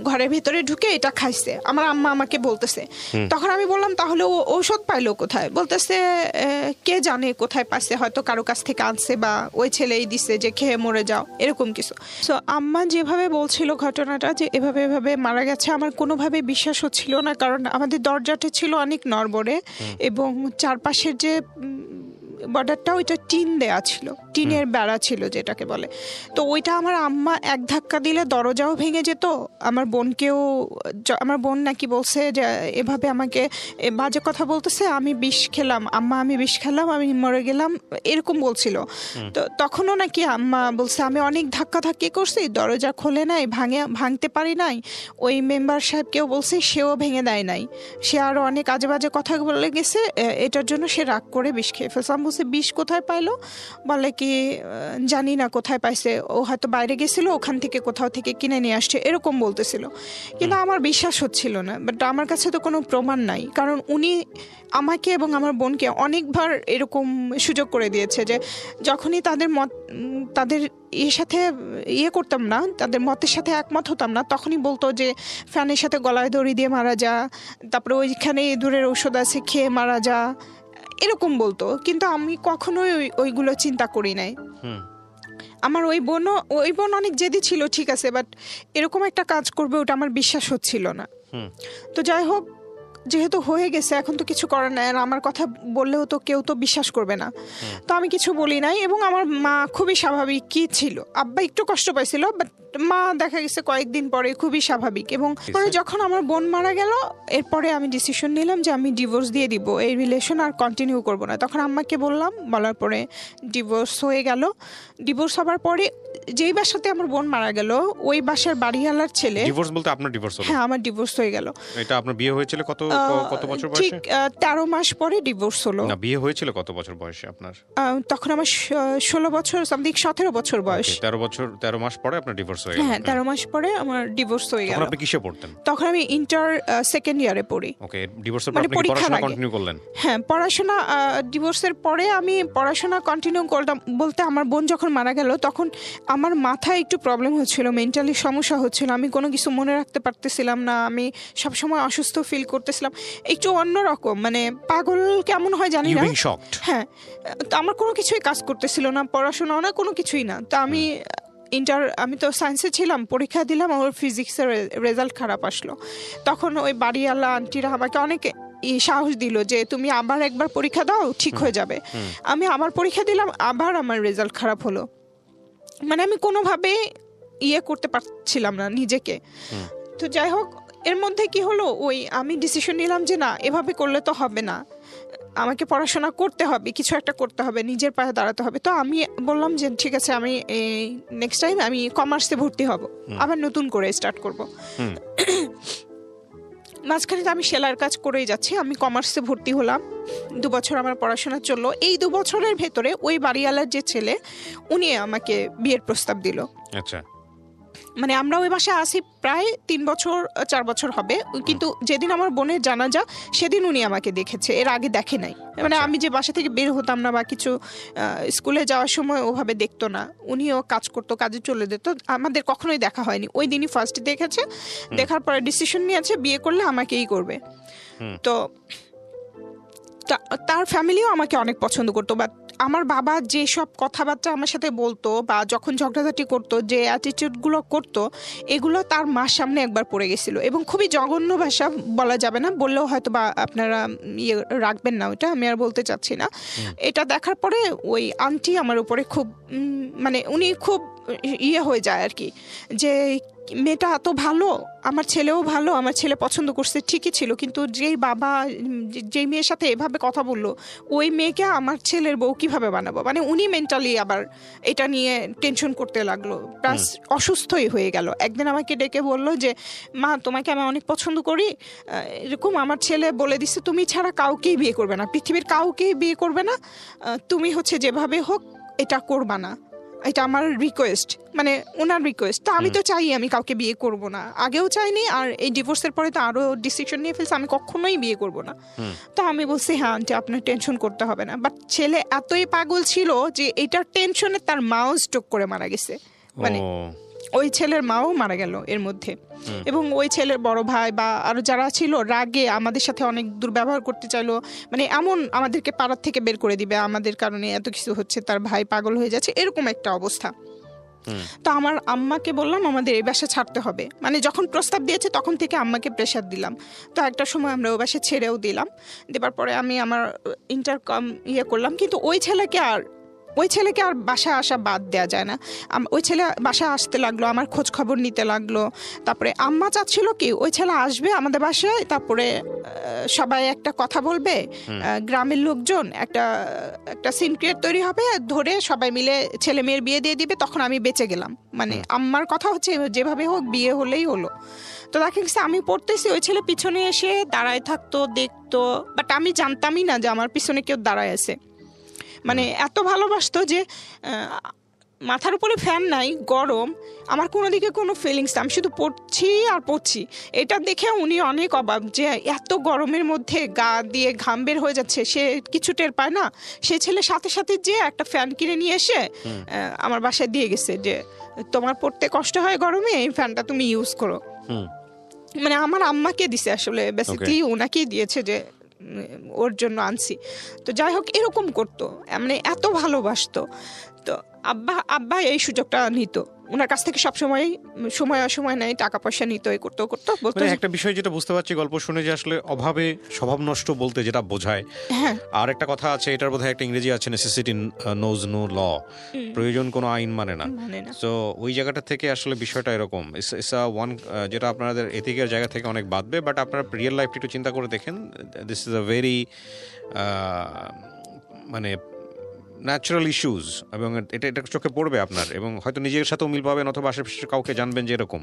ঘরের ভেতরে ঢুকে এটা খাইছে, আমার আম্মা আমাকে বলতেছে। তখন আমি বললাম তাহলে ও ঔষধ পাইলো কোথায়? বলতেছে কে জানে কোথায় পাইছে, হয়তো কারো কাছ থেকে আনছে বা ওই ছেলেই দিছে যে খেয়ে মরে যাও, এরকম কিছু। সো আম্মা যেভাবে বলছিল ঘটনাটা যে এভাবে এভাবে মারা গেছে, আমার কোনোভাবে বিশ্বাস হচ্ছিল না, কারণ আমাদের দরজাটা ছিল অনেক নড়বড়ে এবং চারপাশের যে বর্ডারটা ওইটা টিন দেয়া ছিল, টিনের বেড়া ছিল যেটাকে বলে। তো ওইটা আমার আম্মা এক ধাক্কা দিলে দরজাও ভেঙে যেত। আমার বোনকেও, আমার বোন নাকি বলছে যে এভাবে আমাকে বাজে কথা বলতেছে, আমি বিষ খেলাম আম্মা, আমি বিষ খেলাম, আমি মরে গেলাম, এরকম বলছিল। তো তখনও নাকি আম্মা বলছে আমি অনেক ধাক্কাধাক্কি করছি, দরজা খোলে নাই, ভাঙতে পারি নাই। ওই মেম্বার সাহেবকেও বলছে, সেও ভেঙে দেয় নাই, সে আরও অনেক আজে বাজে কথা বলে গেছে, এটার জন্য সে রাগ করে বিষ খেয়ে ফেলছে। বিষ কোথায় পাইলো? বলে কি জানি না কোথায় পাইছে, ও হয়তো বাইরে গেছিল, ওখান থেকে কোথাও থেকে কিনে নিয়ে আসছে, এরকম বলতেছিল। কিন্তু আমার বিশ্বাস হচ্ছিল না, বাট আমার কাছে তো কোনো প্রমাণ নাই, কারণ উনি আমাকে এবং আমার বোনকে অনেকবার এরকম সুযোগ করে দিয়েছে যে যখনই তাদের মত, তাদের সাথে করতাম না, তাদের মতের সাথে একমত হতাম না, তখনই বলতো যে ফ্যানের সাথে গলায় দড়ি দিয়ে মারা যা, তারপরে ওইখানে ইঁদুরের ঔষধ আছে খেয়ে মারা যা, এরকম বলতো। কিন্তু আমি কখনোই ওইগুলো চিন্তা করি নাই। আমার ওই বোন অনেক জেদি ছিল, ঠিক আছে, বাট এরকম একটা কাজ করবে ওটা আমার বিশ্বাস হচ্ছিল না। তো যাই হোক, যেহেতু হয়ে গেছে এখন তো কিছু করার নাই, আর আমার কথা বললেও তো কেউ তো বিশ্বাস করবে না, তো আমি কিছু বলি নাই। এবং আমার মা খুবই স্বাভাবিক কি ছিল, আব্বা একটু কষ্ট পাইছিল, বাট মা দেখা গেছে কয়েকদিন পরে খুবই স্বাভাবিক। এবং পরে যখন আমার বোন মারা গেল, এরপরে আমি ডিসিশন নিলাম যে আমি ডিভোর্স দিয়ে দিব, এই রিলেশন আর কন্টিনিউ করব না। তখন আম্মাকে বললাম, বলার পরে ডিভোর্স হয়ে গেল। ডিভোর্স হবার পরে যেই বাসাতে আমার বোন মারা গেল, ওই বাসার বাড়িওয়ালার ছেলে। ডিভোর্স বলতে আপনার ডিভোর্স হলো? হ্যাঁ, আমার ডিভোর্স হয়ে গেল। এটা আপনার বিয়ে হয়েছিল কত বছর বয়সে? ঠিক 13 মাস পরে ডিভোর্স হলো। না, বিয়ে হয়েছিল কত বছর বয়সে আপনার? তখন আমার 16 বছর, সামথিং 17 বছর বয়স। 13 মাস পরে আপনার ডিভোর্স হয়ে গেল? হ্যাঁ, 13 মাস পরে আমার ডিভোর্স হয়ে গেল। তখন আপনি কিসে পড়তেন? তখন আমি ইন্টার সেকেন্ড ইয়ারে পড়ি। ওকে, ডিভোর্সের পর আপনি পড়াশোনা কন্টিনিউ করলেন? হ্যাঁ, পড়াশোনা ডিভোর্সের পরে আমি পড়াশোনা কন্টিনিউ করলাম। বলতে আমার বোন যখন মারা গেল তখন আমার মাথায় একটু প্রবলেম হচ্ছিল, মেন্টালি সমস্যা হচ্ছিল, আমি কোনো কিছু মনে রাখতে পারতেছিলাম না, আমি সবসময় অসুস্থ ফিল করতেছিলাম, একটু অন্যরকম, মানে পাগল কেমন হয় জানি না। হ্যাঁ, তো আমার কোনো কিছুই কাজ করতেছিল না, পড়াশোনাও না, কোনো কিছুই না। তো আমি তো সায়েন্সে ছিলাম, পরীক্ষা দিলাম, আমার ফিজিক্সের রেজাল্ট খারাপ আসলো। তখন ওই বাড়িওয়ালা আন্টিরা আমাকে অনেক সাহস দিল যে তুমি আবার একবার পরীক্ষা দাও, ঠিক হয়ে যাবে। আমি আবার পরীক্ষা দিলাম, আবার আমার রেজাল্ট খারাপ হলো। মানে আমি কোনোভাবে করতে পারছিলাম না নিজেকে। তো যাই হোক, এর মধ্যে কি হলো, ওই আমি ডিসিশন নিলাম যে না, এভাবে করলে তো হবে না, আমাকে পড়াশোনা করতে হবে, কিছু একটা করতে হবে, নিজের পায়ে দাঁড়াতে হবে। তো আমি বললাম যে ঠিক আছে, আমি নেক্সট টাইম আমি কমার্সে ভর্তি হব, আবার নতুন করে স্টার্ট করব। মাঝখানে তো আমি সেলাইয়ের কাজ করেই যাচ্ছি, আমি কমার্সে ভর্তি হলাম, 2 বছর আমার পড়াশোনা চললো। এই 2 বছরের ভেতরে ওই বাড়িওয়ালার যে ছেলে, উনি আমাকে বিয়ের প্রস্তাব দিল। আচ্ছা, মানে আমরা ওই বাসায় আসি প্রায় 3 বছর 4 বছর হবে, কিন্তু যেদিন আমার বোনের জানাজা সেদিন উনি আমাকে দেখেছে, এর আগে দেখে নাই। মানে আমি যে বাসা থেকে বের হতাম না বা কিছু স্কুলে যাওয়ার সময় ওভাবে দেখতো না, উনিও কাজ করতো, কাজে চলে যেত, আমাদের কখনোই দেখা হয়নি। ওই দিনই ফার্স্ট দেখেছে, দেখার পরে ডিসিশন নিয়েছে বিয়ে করলে আমাকেই করবে। তো তার ফ্যামিলিও আমাকে অনেক পছন্দ করতো, বাট আমার বাবা যে সব কথাবার্তা আমার সাথে বলতো বা যখন ঝগড়াঝাটি করতো, যে অ্যাটিটিউডগুলো করতো, এগুলো তার মার সামনে একবার পড়ে গেছিলো। এবং খুবই জঘন্য ভাষা, বলা যাবে না, বললেও হয়তো বা আপনারা রাখবেন না, ওটা আমি আর বলতে চাচ্ছি না। এটা দেখার পরে ওই আন্টি আমার উপরে খুব মানে উনি খুব হয়ে যায় আর কি, যে মেয়েটা এত ভালো, আমার ছেলেও ভালো, আমার ছেলে পছন্দ করছে ঠিকই ছিল, কিন্তু যেই বাবা যেই মেয়ের সাথে এভাবে কথা বললো, ওই মেয়েকে আমার ছেলের বউ কিভাবে বানাবো, মানে উনি মেন্টালি আবার এটা নিয়ে টেনশন করতে লাগলো, প্লাস অসুস্থই হয়ে গেল। একদিন আমাকে ডেকে বললো যে মা, তোমাকে আমি অনেক পছন্দ করি, এরকম আমার ছেলে বলে দিচ্ছে তুমি ছাড়া কাউকেই বিয়ে করবে না, পৃথিবীর কাউকেই বিয়ে করবে না, তুমি হচ্ছে যেভাবে হোক এটা করবা না, এটা আমার রিকোয়েস্ট, মানে ওনার রিকোয়েস্ট। তো আমি তো চাই আমি কাউকে বিয়ে করব না, আগেও চাইনি, আর এই ডিভোর্সের পরে তো আরও ডিসিশন নিয়ে ফেলছে আমি কখনোই বিয়ে করব না। তো আমি বলছি হ্যাঁ আন্টি আপনার টেনশন করতে হবে না, বাট ছেলে এতই পাগল ছিল যে এটার টেনশনে তার মাও স্ট্রোক করে মারা গেছে, মানে ওই ছেলের মাও মারা গেল এর মধ্যে। এবং ওই ছেলের বড় ভাই বা আরো যারা ছিল রাগে আমাদের সাথে অনেক দুর্ব্যবহার করতে চাইলো, মানে এমন আমাদেরকে পাড়ার থেকে বের করে দিবে, আমাদের কারণে এত কিছু হচ্ছে, তার ভাই পাগল হয়ে যাচ্ছে, এরকম একটা অবস্থা। তো আমার আম্মাকে বললাম আমাদের এই বাসা ছাড়তে হবে, মানে যখন প্রস্তাব দিয়েছে তখন থেকে আম্মাকে প্রেশার দিলাম। তো একটা সময় আমরা ওই বাসা ছেড়েও দিলাম, দেবার পরে আমি আমার ইন্টারকম করলাম, কিন্তু ওই ছেলেকে আর বাসায় আসা বাদ দেওয়া যায় না। ওই ছেলে বাসায় আসতে লাগলো, আমার খোঁজ খবর নিতে লাগলো। তারপরে আম্মা চাচ্ছিল কি ওই ছেলে আসবে আমাদের বাসায়, তারপরে সবাই একটা কথা বলবে, গ্রামের লোকজন একটা সিন ক্রিয়েট তৈরি হবে, ধরে সবাই মিলে ছেলে মেয়ের বিয়ে দিয়ে দিবে, তখন আমি বেঁচে গেলাম। মানে আম্মার কথা হচ্ছে যেভাবে হোক বিয়ে হলেই হলো। তো দেখা গেছে আমি পড়তেছি, ওই ছেলে পিছনে এসে দাঁড়ায় থাকতো, দেখতো, বাট আমি জানতামই না যে আমার পিছনে কেউ দাঁড়ায় আছে। মানে এত ভালোবাসতো যে মাথার উপরে ফ্যান নাই, গরম, আমার কোনো দিকে কোনো ফিলিংস, আমি শুধু পড়ছি। এটা দেখে উনি অনেক অবাক যে এত গরমের মধ্যে গা দিয়ে ঘাম বের হয়ে যাচ্ছে, সে কিছু টের পায় না। সে ছেলে সাথে সাথে যে একটা ফ্যান কিনে নিয়ে এসে আমার বাসায় দিয়ে গেছে যে তোমার পড়তে কষ্ট হয় গরমে, এই ফ্যানটা তুমি ইউজ করো। মানে আমার আম্মাকে দিছে, আসলে বেসিক্যালি ওনাকেই দিয়েছে যে ওর জন্য আনছি। তো যাই হোক এরকম করতো, মানে এত ভালোবাসতো। তো আব্বা এই সুযোগটা নিত ওনার কাছ থেকে সবসময়, সময় অসময় নেই, টাকা পয়সা নিত, এই করতো বলতো। একটা বিষয় যেটা বুঝতে পারছি গল্প শুনে যে আসলে অভাবে স্বভাব নষ্ট বলতে যেটা বোঝায়, আর একটা কথা আছে, এটার বোধহয় একটা ইংরেজি আছে, নেসেসিটি নোজ নো ল, প্রয়োজন কোনো আইন মানে না। তো ওই জায়গাটা থেকে আসলে বিষয়টা এরকম, যেটা আপনাদের এথিকের জায়গা থেকে অনেক বাদবে, বাট আপনারা রিয়েল লাইফটা একটু চিন্তা করে দেখেন, দিস ইজ আ ভেরি মানে ন্যাচারাল ইস্যুজ, এবং এটা চোখে পড়বে আপনার, এবং হয়তো নিজের সাথেও মিল পাবেন, অথবা আশেপাশে কাউকে জানবেন যে এরকম।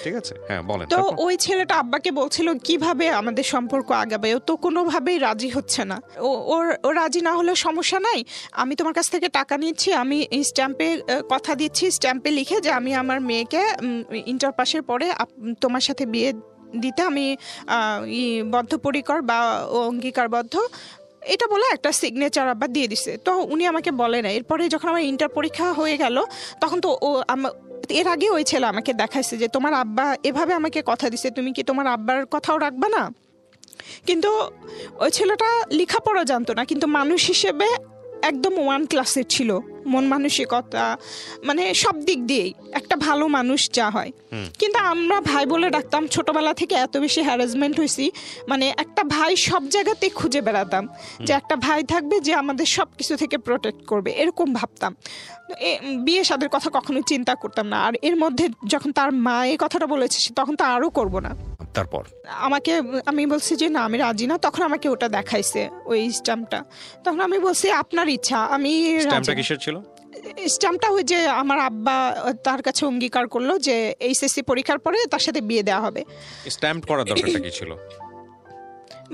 ঠিক আছে, হ্যাঁ বলেন। তো ওই ছেলেটা আব্বাকে বলছিল কিভাবে আমাদের সম্পর্ক আগাবে, ও তো কোনোভাবেই রাজি হচ্ছে না। ও রাজি না হলে সমস্যা নাই, আমি তোমার কাছ থেকে টাকা নিচ্ছি, আমি স্ট্যাম্পে কথা দিচ্ছি, স্ট্যাম্পে লিখে যে আমি আমার মেয়েকে ইন্টার পাসের পরে তোমার সাথে বিয়ে দিতে আমি বদ্ধপরিকর বা অঙ্গীকারবদ্ধ, এটা বলে একটা সিগনেচার আবার দিয়ে দিছে। তো উনি আমাকে বলে না। এরপরে যখন আমার ইন্টার পরীক্ষা হয়ে গেল, তখন তো এর আগে ওই ছেলে আমাকে দেখাইছে যে তোমার আব্বা এভাবে আমাকে কথা দিছে, তুমি কি তোমার আব্বার কথাও রাখবা না? কিন্তু ওই ছেলেটা লেখাপড়া জানতো না, কিন্তু মানুষ হিসেবে একদম 1 ক্লাসের ছিল, মন মানসিকতা, মানে সব দিক দিয়েই একটা ভালো মানুষ যা হয়। কিন্তু আমরা ভাই বলে ডাকতাম, ছোটবেলা থেকে এত বেশি হ্যারাসমেন্ট হয়েছি, মানে একটা ভাই সব জায়গাতে খুঁজে বেড়াতাম যে একটা ভাই থাকবে যে আমাদের সব কিছু থেকে প্রোটেক্ট করবে, এরকম ভাবতাম। বিয়ে শাদের কথা কখনোই চিন্তা করতাম না। আর এর মধ্যে যখন তার মা এই কথাটা বলেছে, তখন তো আরও করবো না। তারপর আমি বলছি যে না আমি রাজি না, তখন আমাকে ওটা দেখাইছে ওই স্ট্যাম্পটা, তখন আমি বলছি আপনার ইচ্ছা, আমি স্ট্যাম্পটা কিসের ছিল? স্ট্যাম্পটা ওই যে আমার আব্বা তার কাছে অঙ্গীকার করলো যে এইচএসসি পরীক্ষার পরে তার সাথে বিয়ে দেওয়া হবে। স্ট্যাম্প করার দরকারটা কি ছিল?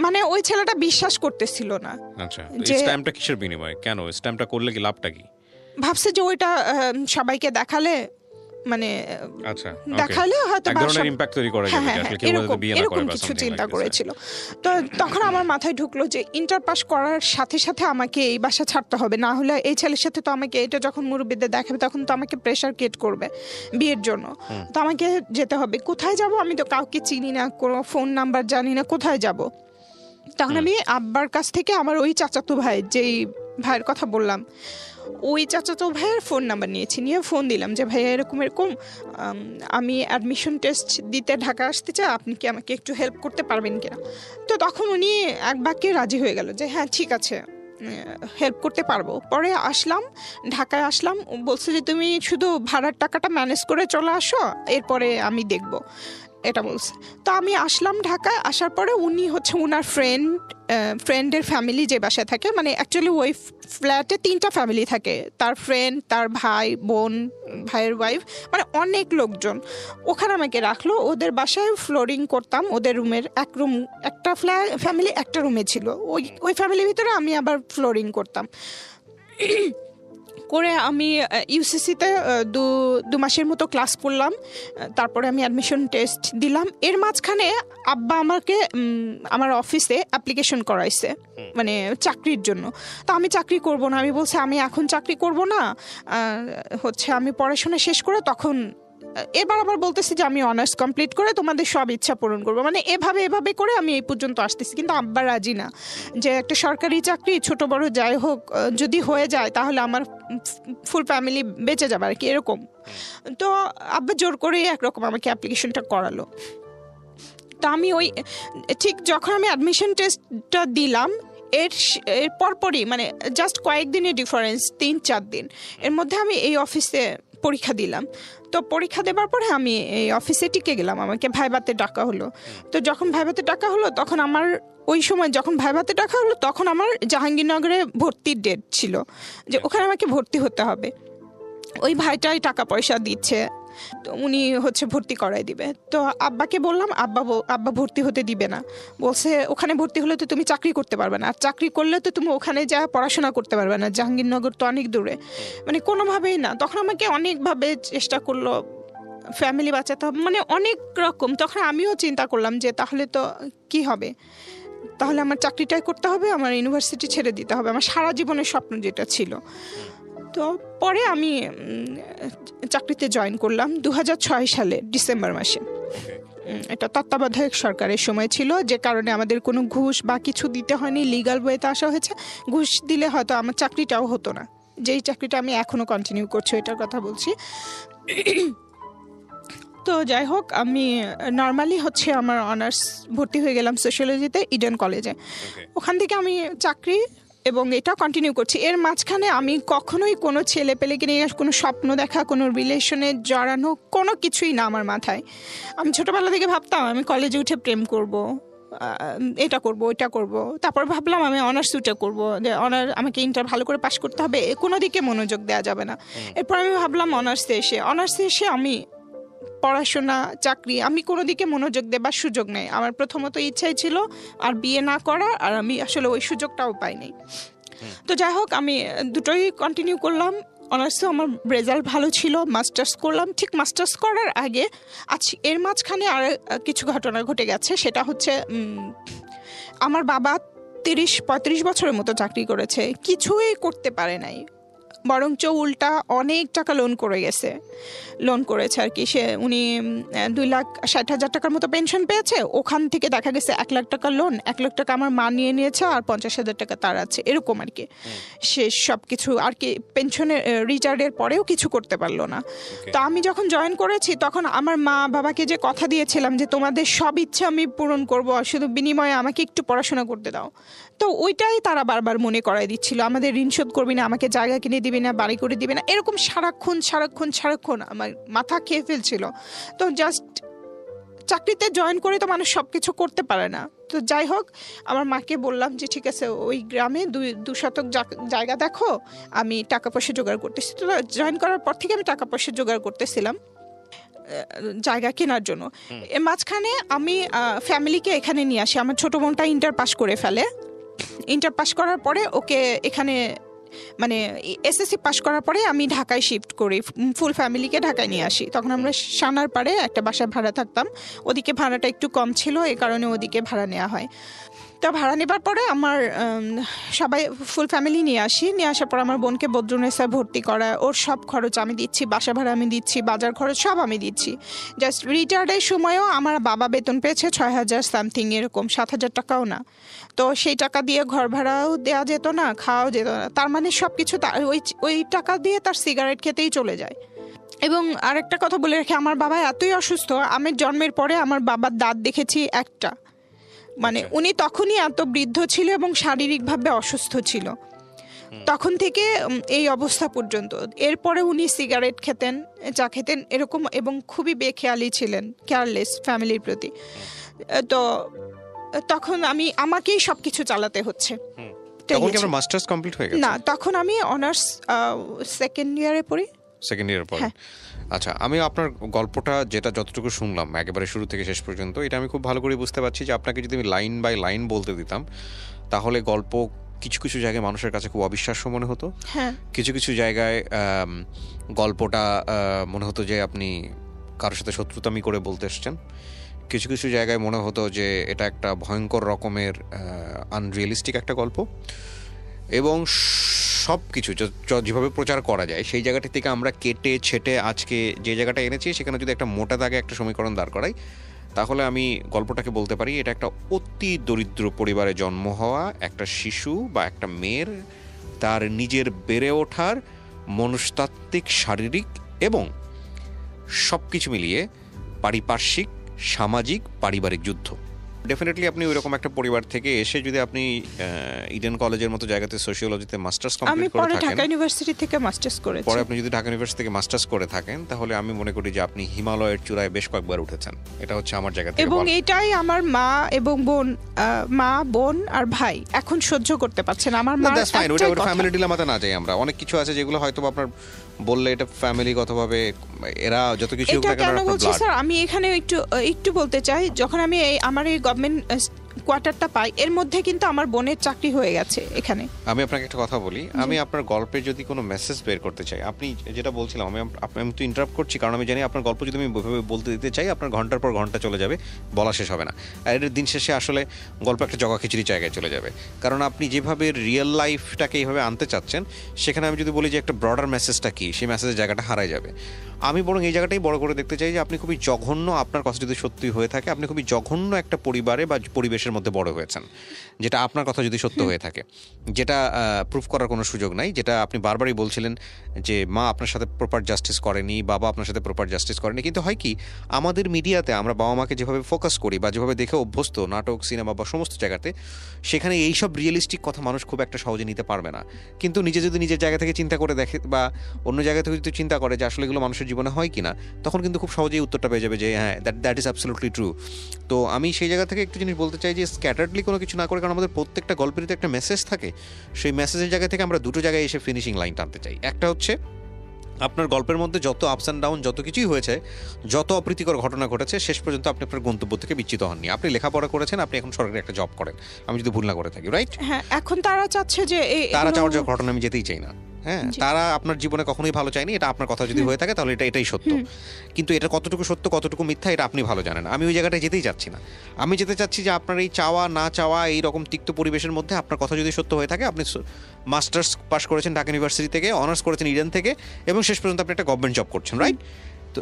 মানে ওই ছেলেটা বিশ্বাস করতেছিল না। আচ্ছা, স্ট্যাম্পটা কিসের বিনিময়ে, কেন স্ট্যাম্পটা করলে কি লাভটা কি? ভাবছে যে ওইটা সবাইকে দেখালে, মানে দেখালে হয়তো ইমপ্যাক্ট তৈরি করা যাবে, আসলে কেউ হয়তো বিয়ে না করে বা কিছু চিন্তা করেছিল। তো তখন আমার মাথায় ঢুকলো যে ইন্টার পাস করার সাথে সাথে আমাকে এই বাসা ছাড়তে হবে, না হলে এই ছেলের সাথে তো আমাকে, এটা যখন মুরব্বিদের দেখাবে তখন তো আমাকে প্রেশার ক্রিয়েট করবে বিয়ের জন্য। তো আমাকে যেতে হবে। কোথায় যাব? আমি তো কাউকে চিনি না, কোনো ফোন নাম্বার জানি না, কোথায় যাব? তখন আমি আব্বার কাছ থেকে আমার ওই চাচাতো ভাই, যেই ভাইয়ের কথা বললাম, ওই চাচাতো ভাইয়ের ফোন নাম্বার নিয়ে ফোন দিলাম যে ভাইয়া এরকম আমি অ্যাডমিশন টেস্ট দিতে ঢাকা আসতে চাই, আপনি কি আমাকে একটু হেল্প করতে পারবেন কিনা? তো তখন উনি এক বাক্যে রাজি হয়ে গেল যে হ্যাঁ ঠিক আছে, হেল্প করতে পারবো। পরে আসলাম, ঢাকায় আসলাম, বলছে যে তুমি শুধু ভাড়ার টাকাটা ম্যানেজ করে চলে আসো, এরপরে আমি দেখব, এটা বলছে। তো আমি আসলাম ঢাকায়। আসার পরে উনি হচ্ছে ওনার ফ্রেন্ডের ফ্যামিলি যে বাসায় থাকে, মানে অ্যাকচুয়ালি ওই ফ্ল্যাটে 3টা ফ্যামিলি থাকে, তার ফ্রেন্ড, তার ভাই বোন, ভাইয়ের ওয়াইফ, মানে অনেক লোকজন। ওখানে আমাকে রাখলো, ওদের বাসায় ফ্লোরিং করতাম। ওদের রুমের একটা ফ্যামিলি একটা রুমে ছিল, ওই ফ্যামিলির ভিতরে আমি আবার ফ্লোরিং করতাম। করে আমি ইউসিসিতে 2 মাসের মতো ক্লাস করলাম। তারপরে আমি অ্যাডমিশন টেস্ট দিলাম। এর মাঝখানে আব্বা আমাকে আমার অফিসে অ্যাপ্লিকেশন করাইছে, মানে চাকরির জন্য। তো আমি চাকরি করব না, আমি বলছি আমি এখন চাকরি করব না, হচ্ছে আমি পড়াশোনা শেষ করে তখন। এবার আবার বলতেছি যে আমি অনার্স কমপ্লিট করে তোমাদের সব ইচ্ছা পূরণ করবো, মানে এভাবে করে আমি এই পর্যন্ত আসতেছি। কিন্তু আব্বা রাজি না, যে একটা সরকারি চাকরি ছোট বড় যাই হোক যদি হয়ে যায় তাহলে আমার ফুল ফ্যামিলি বেঁচে যাবে আর কি, এরকম। তো আব্বা জোর করে একরকম আমাকে অ্যাপ্লিকেশনটা করালো। তো আমি ওই ঠিক যখন আমি অ্যাডমিশন টেস্টটা দিলাম, এর পরপরই, মানে জাস্ট কয়েকদিনের ডিফারেন্স, 3-4 দিন এর মধ্যে আমি এই অফিসে পরীক্ষা দিলাম। তো পরীক্ষা দেওয়ার পরে আমি এই অফিসে টিকে গেলাম, আমাকে ভাইভাতে ডাকা হলো। তো যখন ভাইভাতে ডাকা হলো তখন আমার ওই সময় যখন ভাইভাতে ডাকা হলো তখন আমার জাহাঙ্গীরনগরে ভর্তির ডেট ছিল, যে ওখানে আমাকে ভর্তি হতে হবে। ওই ভাইটাই টাকা পয়সা দিচ্ছে, তো উনি হচ্ছে ভর্তি করাই দিবে। তো আব্বাকে বললাম, আব্বা ভর্তি হতে দিবে না, বলছে ওখানে ভর্তি হলে তো তুমি চাকরি করতে পারবে না, আর চাকরি করলে তো তুমি ওখানে যা পড়াশোনা করতে পারবে না, জাহাঙ্গীরনগর তো অনেক দূরে, মানে কোনোভাবেই না। তখন আমাকে অনেকভাবে চেষ্টা করলো, ফ্যামিলি বাঁচাতে হবে, মানে অনেক রকম। তখন আমিও চিন্তা করলাম যে তাহলে তো কি হবে, তাহলে আমার চাকরিটাই করতে হবে, আমার ইউনিভার্সিটি ছেড়ে দিতে হবে, আমার সারা জীবনের স্বপ্ন যেটা ছিল। তো পরে আমি চাকরিতে জয়েন করলাম 2006 সালে ডিসেম্বর মাসে। এটা তত্ত্বাবধায়ক সরকারের সময় ছিল, যে কারণে আমাদের কোনো ঘুষ বা কিছু দিতে হয়নি, লিগ্যাল ওয়েতে আসা হয়েছে। ঘুষ দিলে হয়তো আমার চাকরিটাও হতো না, যেই চাকরিটা আমি এখনও কন্টিনিউ করছি, এটার কথা বলছি। তো যাই হোক, আমি নর্মালি হচ্ছে আমার অনার্স ভর্তি হয়ে গেলাম সোশিয়োলজিতে ইডেন কলেজে। ওখান থেকে আমি চাকরি এবং এটা কন্টিনিউ করছি। এর মাঝখানে আমি কখনোই কোনো ছেলে পেলেকে নিয়ে কোনো স্বপ্ন দেখা, কোনো রিলেশনে জড়ানো, কোনো কিছুই না আমার মাথায়। আমি ছোটোবেলা থেকে ভাবতাম আমি কলেজে উঠে প্রেম করব, এটা করব, ওইটা করব। তারপর ভাবলাম আমি অনার্স উঠে করবো, যে আমাকে ইন্টার ভালো করে পাশ করতে হবে, কোনো দিকে মনোযোগ দেওয়া যাবে না। এরপর আমি ভাবলাম অনার্সে এসে আমি পড়াশোনা, চাকরি, আমি কোনো দিকে মনোযোগ দেবার সুযোগ নেই। আমার প্রথমত ইচ্ছাই ছিল আর বিয়ে না করা, আর আমি আসলে ওই সুযোগটাও পাইনি। তো যাই হোক, আমি দুটোই কন্টিনিউ করলাম। অনার্সেও আমার রেজাল্ট ভালো ছিল, মাস্টার্স করলাম। ঠিক মাস্টার্স করার আগে এর মাঝখানে আর কিছু ঘটনা ঘটে গেছে। সেটা হচ্ছে আমার বাবা 30-35 বছরের মতো চাকরি করেছে, কিছুই করতে পারে নাই, বরঞ্চ উল্টা অনেক টাকা লোন করেছে আর কি। উনি 2,60,000 টাকার মতো পেনশন পেয়েছে, ওখান থেকে দেখা গেছে 1 লাখ টাকা লোন, 1 লাখ টাকা আমার মা নিয়ে নিয়েছে, আর 50,000 টাকা তার আছে, এরকম আর কি। সে সব কিছু আর কি পেনশনের রিটায়ার্ডের পরেও কিছু করতে পারলো না। তো আমি যখন জয়েন করেছি তখন আমার মা বাবাকে যে কথা দিয়েছিলাম যে তোমাদের সব ইচ্ছা আমি পূরণ করবো, শুধু বিনিময়ে আমাকে একটু পড়াশোনা করতে দাও, তো ওইটাই তারা বারবার মনে করাই দিচ্ছিল। আমাদের ঋণ শোধ করবি না, আমাকে জায়গা কিনে দিবি না, বাড়ি করে দিবি না, এরকম সারাক্ষণ আমার মাথা খেয়ে ফেলছিল। তো জাস্ট চাকরিতে জয়েন করে তো মানুষ সব কিছু করতে পারে না। তো যাই হোক, আমার মাকে বললাম যে ঠিক আছে, ওই গ্রামে 2 শতক জায়গা দেখো, আমি টাকা পয়সা জোগাড় করতেছি। তো জয়েন করার পর থেকে আমি টাকা পয়সা জোগাড় করতেছিলাম জায়গা কেনার জন্য। এর মাঝখানে আমি ফ্যামিলিকে এখানে নিয়ে আসি। আমার ছোটো বোনটা ইন্টার পাস করে ফেলে। ইন্টার পাস করার পরে ওকে এখানে, মানে এসএসসি পাস করার পরে আমি ঢাকায় শিফট করি, ফুল ফ্যামিলিকে ঢাকায় নিয়ে আসি। তখন আমরা সানার পাড়ে একটা বাসায় ভাড়া থাকতাম, ওদিকে ভাড়াটা একটু কম ছিল, এই কারণে ওদিকে ভাড়া নেওয়া হয়। তো ভাড়া নেবার পরে আমার সবাই ফুল ফ্যামিলি নিয়ে আসার পর আমার বোনকে বদ্রুনেসায় ভর্তি করা, ওর সব খরচ আমি দিচ্ছি, বাসা ভাড়া আমি দিচ্ছি, বাজার খরচ সব আমি দিচ্ছি। জাস্ট রিটায়ার্ডের সময়ও আমার বাবা বেতন পেয়েছে 6,000 সামথিং, এরকম 7,000 টাকাও না। তো সেই টাকা দিয়ে ঘর ভাড়াও দেওয়া যেত না, খাওয়াও যেত না। তার মানে সব কিছু ওই টাকা দিয়ে তার সিগারেট খেতেই চলে যায়। এবং আরেকটা কথা বলে রাখি, আমার বাবা এতই অসুস্থ, আমি জন্মের পরে আমার বাবার দাঁত দেখেছি একটা, মানে উনি তখনই এত বৃদ্ধ ছিল এবং শারীরিকভাবে অসুস্থ ছিল, তখন থেকে এই অবস্থা পর্যন্ত। এরপরে উনি সিগারেট খেতেন, চা খেতেন এরকম, এবং খুবই বেখেয়ালি ছিলেন, কেয়ারলেস ফ্যামিলির প্রতি। তো তখন আমাকেই সবকিছু চালাতে হচ্ছে। তখন কি আপনার মাস্টার্স কমপ্লিট হয়ে গেছে? না, তখন আমি অনার্স সেকেন্ড ইয়ারে পড়ি। সেকেন্ড ইয়ারে পড়েন। আচ্ছা, আমি আপনার গল্পটা যেটা যতটুকু শুনলাম একেবারে শুরু থেকে শেষ পর্যন্ত, এটা আমি খুব ভালো করে বুঝতে পারছি যে আপনাকে যদি আমি লাইন বাই লাইন বলতে দিতাম তাহলে গল্প কিছু কিছু জায়গায় মানুষের কাছে খুব অবিশ্বাস্য মনে হতো, কিছু কিছু জায়গায় গল্পটা মনে হতো যে আপনি কারোর সাথে শত্রুতামি করে বলতে এসছেন, কিছু কিছু জায়গায় মনে হতো যে এটা একটা ভয়ঙ্কর রকমের আনরিয়েলিস্টিক একটা গল্প, এবং সব কিছু যেভাবে প্রচার করা যায় সেই জায়গাটি থেকে আমরা কেটে ছেটে আজকে যে জায়গাটা এনেছি সেখানে যদি একটা মোটা দাগে একটা সমীকরণ দাঁড় করাই তাহলে আমি গল্পটাকে বলতে পারি এটা একটা অতি দরিদ্র পরিবারে জন্ম হওয়া একটা শিশু বা একটা মেয়ের তার নিজের বেড়ে ওঠার মনস্তাত্ত্বিক, শারীরিক এবং সব কিছু মিলিয়ে পারিপার্শ্বিক, সামাজিক, পারিবারিক যুদ্ধ। ডেফিনেটলি আপনি ওইরকম একটা পরিবার থেকে এসে যদি আপনি ইডেন কলেজের মতো জায়গাতে সোশিওলজিতে মাস্টার্স কমপ্লিট করে থাকেন, ঢাকা ইউনিভার্সিটি থেকে মাস্টার্স করেছি, পরে আপনি যদি ঢাকা ইউনিভার্সিটি থেকে মাস্টার্স করে থাকেন তাহলে আমি মনে করি যে আপনি হিমালয়ের চূড়ায় বেশ কয়েকবার উঠেছেন। এটা হচ্ছে আমার জায়গা থেকে। এবং এটাই আমার মা এবং বোন আর ভাই এখন সহ্য করতে পারছেন। আমার মা দ্যাটস ফাইন, ওটা ফ্যামিলি ডিলেমাতে না যাই আমরা। অনেক কিছু আছে যেগুলো হয়তো আপনার বললে এটা ফ্যামিলিগতভাবে এরা যত কিছু হোক না কেন বলছি স্যার, আমি এখানে একটু বলতে চাই, যখন আমি আমার এই গভর্নমেন্ট কোয়ার্টারটা পাই এর মধ্যে কিন্তু আমার বোনের চাকরি হয়ে গেছে এখানে। আমি আপনাকে একটা কথা বলি, আমি আপনার গল্পে যদি কোনো মেসেজ বের করতে চাই, আপনি যেটা বলছিলাম, আমি তো ইন্টারাপ্ট করছি কারণ আমি জানি আপনার গল্প যদি আমি বলতে দিতে চাই আপনার ঘন্টার পর ঘন্টা চলে যাবে, বলা শেষ হবে না। আর এর দিন শেষে আসলে গল্প একটা জগা খিচুড়ি জায়গায় চলে যাবে, কারণ আপনি যেভাবে রিয়েল লাইফটাকে এইভাবে আনতে চাচ্ছেন সেখানে আমি যদি বলি যে একটা ব্রডার মেসেজটা কি, সেই মেসেজের জায়গাটা হারায় যাবে। আমি বরং এই জায়গাটাই বড় করে দেখতে চাই যে আপনি খুবই জঘন্য, আপনার কথা যদি সত্যি হয়ে থাকে, আপনি খুবই জঘন্য একটা পরিবারে বা পরিবেশের মধ্যে বড় হয়েছেন, যেটা আপনার কথা যদি সত্য হয়ে থাকে, যেটা প্রুফ করার কোনো সুযোগ নাই, যেটা আপনি বারবারই বলছিলেন যে মা আপনার সাথে প্রপার জাস্টিস করেনি, বাবা আপনার সাথে প্রপার জাস্টিস করেনি। কিন্তু হয় কি, আমাদের মিডিয়াতে আমরা বাবা মাকে যেভাবে ফোকাস করি বা যেভাবে দেখে অভ্যস্ত নাটক, সিনেমা বা সমস্ত জায়গাতে, সেখানে এইসব রিয়েলিস্টিক কথা মানুষ খুব একটা সহজে নিতে পারবে না। কিন্তু নিজে যদি নিজের জায়গা থেকে চিন্তা করে দেখে বা অন্য জায়গা থেকে যদি চিন্তা করে যে আসলে এগুলো মানুষের জীবনে হয় কিনা, তখন কিন্তু খুব সহজেই উত্তরটা পেয়ে যাবে যে হ্যাঁ, দ্যাট ইজ অ্যাবসলিউটলি ট্রু। তো আমি সেই জায়গা থেকে একটু জিনিস বলতে চাই যে স্ক্যাটার্ডলি কোনো কিছু না করে, কারণ আমাদের প্রত্যেকটা গল্পেরই তো একটা মেসেজ থাকে, সেই মেসেজের জায়গা থেকে আমরা দুটো জায়গায় এসে ফিনিশিং লাইন টানতে চাই। একটা হচ্ছে আপনার গল্পের মধ্যে যত আপস অ্যান্ড ডাউন, যত কিছুই হয়েছে, যত অপ্রীতিকর ঘটনা ঘটেছে, শেষ পর্যন্ত আপনি আপনার গন্তব্য থেকে বিচ্যুত হননি। আপনি লেখাপড়া করেছেন, আপনি এখন সরকারি একটা জব করেন, আমি যদি ভুল না করে থাকি, রাইট? হ্যাঁ, এখন তারা চাচ্ছে যে তারা চাওয়ার যে ঘটনা আমি যেতেই চাই না। হ্যাঁ, তারা আপনার জীবনে কখনোই ভালো চায়নি, এটা আপনার কথা যদি হয়ে থাকে তাহলে এটাই সত্য। কিন্তু এটা কতটুকু সত্য কতটুকু মিথ্যা এটা আপনি ভালো জানেন। আমি ওই জায়গাটায় যেতেই চাচ্ছি না। আমি যেতে চাচ্ছি যে আপনার এই চাওয়া না চাওয়া এই রকম তিক্ত পরিবেশের মধ্যে আপনার কথা যদি সত্য হয়ে থাকে, আপনি মাস্টার্স পাস করেছেন ঢাকা ইউনিভার্সিটি থেকে, অনার্স করেছেন ইডেন থেকে, এবং শেষ পর্যন্ত আপনি একটা গভর্নমেন্ট জব করছেন, রাইট? তো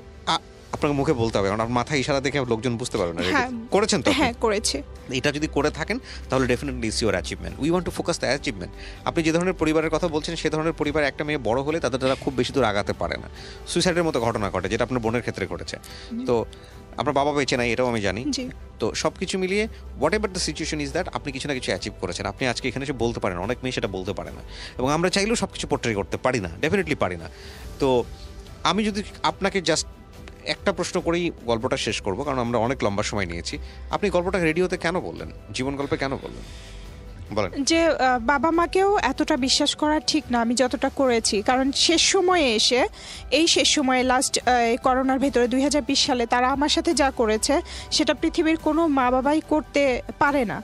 আপনাকে মুখে বলতে হবে, কারণ আপনার মাথায় ইশারা দেখে লোকজন বুঝতে পারবে না। করেছেন তো? হ্যাঁ, করেছে। এটা যদি করে থাকেন তাহলে definitely it's your achievement. We want to focus the achievement. আপনি যে ধরনের পরিবারের কথা বলছেন সে ধরনের পরিবার একটা মেয়ে বড় হলে তাদের দ্বারা খুব বেশি দূর আগাতে পারে না। সুইসাইডের মতো ঘটনা ঘটে, যেটা আপনার বোনের ক্ষেত্রে ঘটেছে। তো আপনার বাবা বেঁচে নাই, এটাও আমি জানি। তো সব কিছু মিলিয়ে what ever the situation is that, আপনি কিছু না কিছু অ্যাচিভ করেছেন। আপনি আজকে এখানে এসে বলতে পারেন, অনেক মেয়ে সেটা বলতে পারে না, এবং আমরা চাইলেও সব কিছু পোর্ট্রে করতে পারি না, ডেফিনেটলি পারি না। তো আমি যদি আপনাকে জাস্ট একটা প্রশ্ন করেই গল্পটা শেষ করব, কারণ আমরা অনেক লম্বা সময় নিয়েছি। আপনি গল্পটা রেডিওতে কেন বললেন, জীবন গল্পে কেন বললেন, বলেন? যে বাবা মাকেও এতটা বিশ্বাস করা ঠিক না আমি যতটা করেছি, কারণ শেষ সময়ে এসে, এই শেষ সময়ে লাস্ট করোনার ভেতরে 2020 সালে তারা আমার সাথে যা করেছে সেটা পৃথিবীর কোনো মা বাবাই করতে পারে না।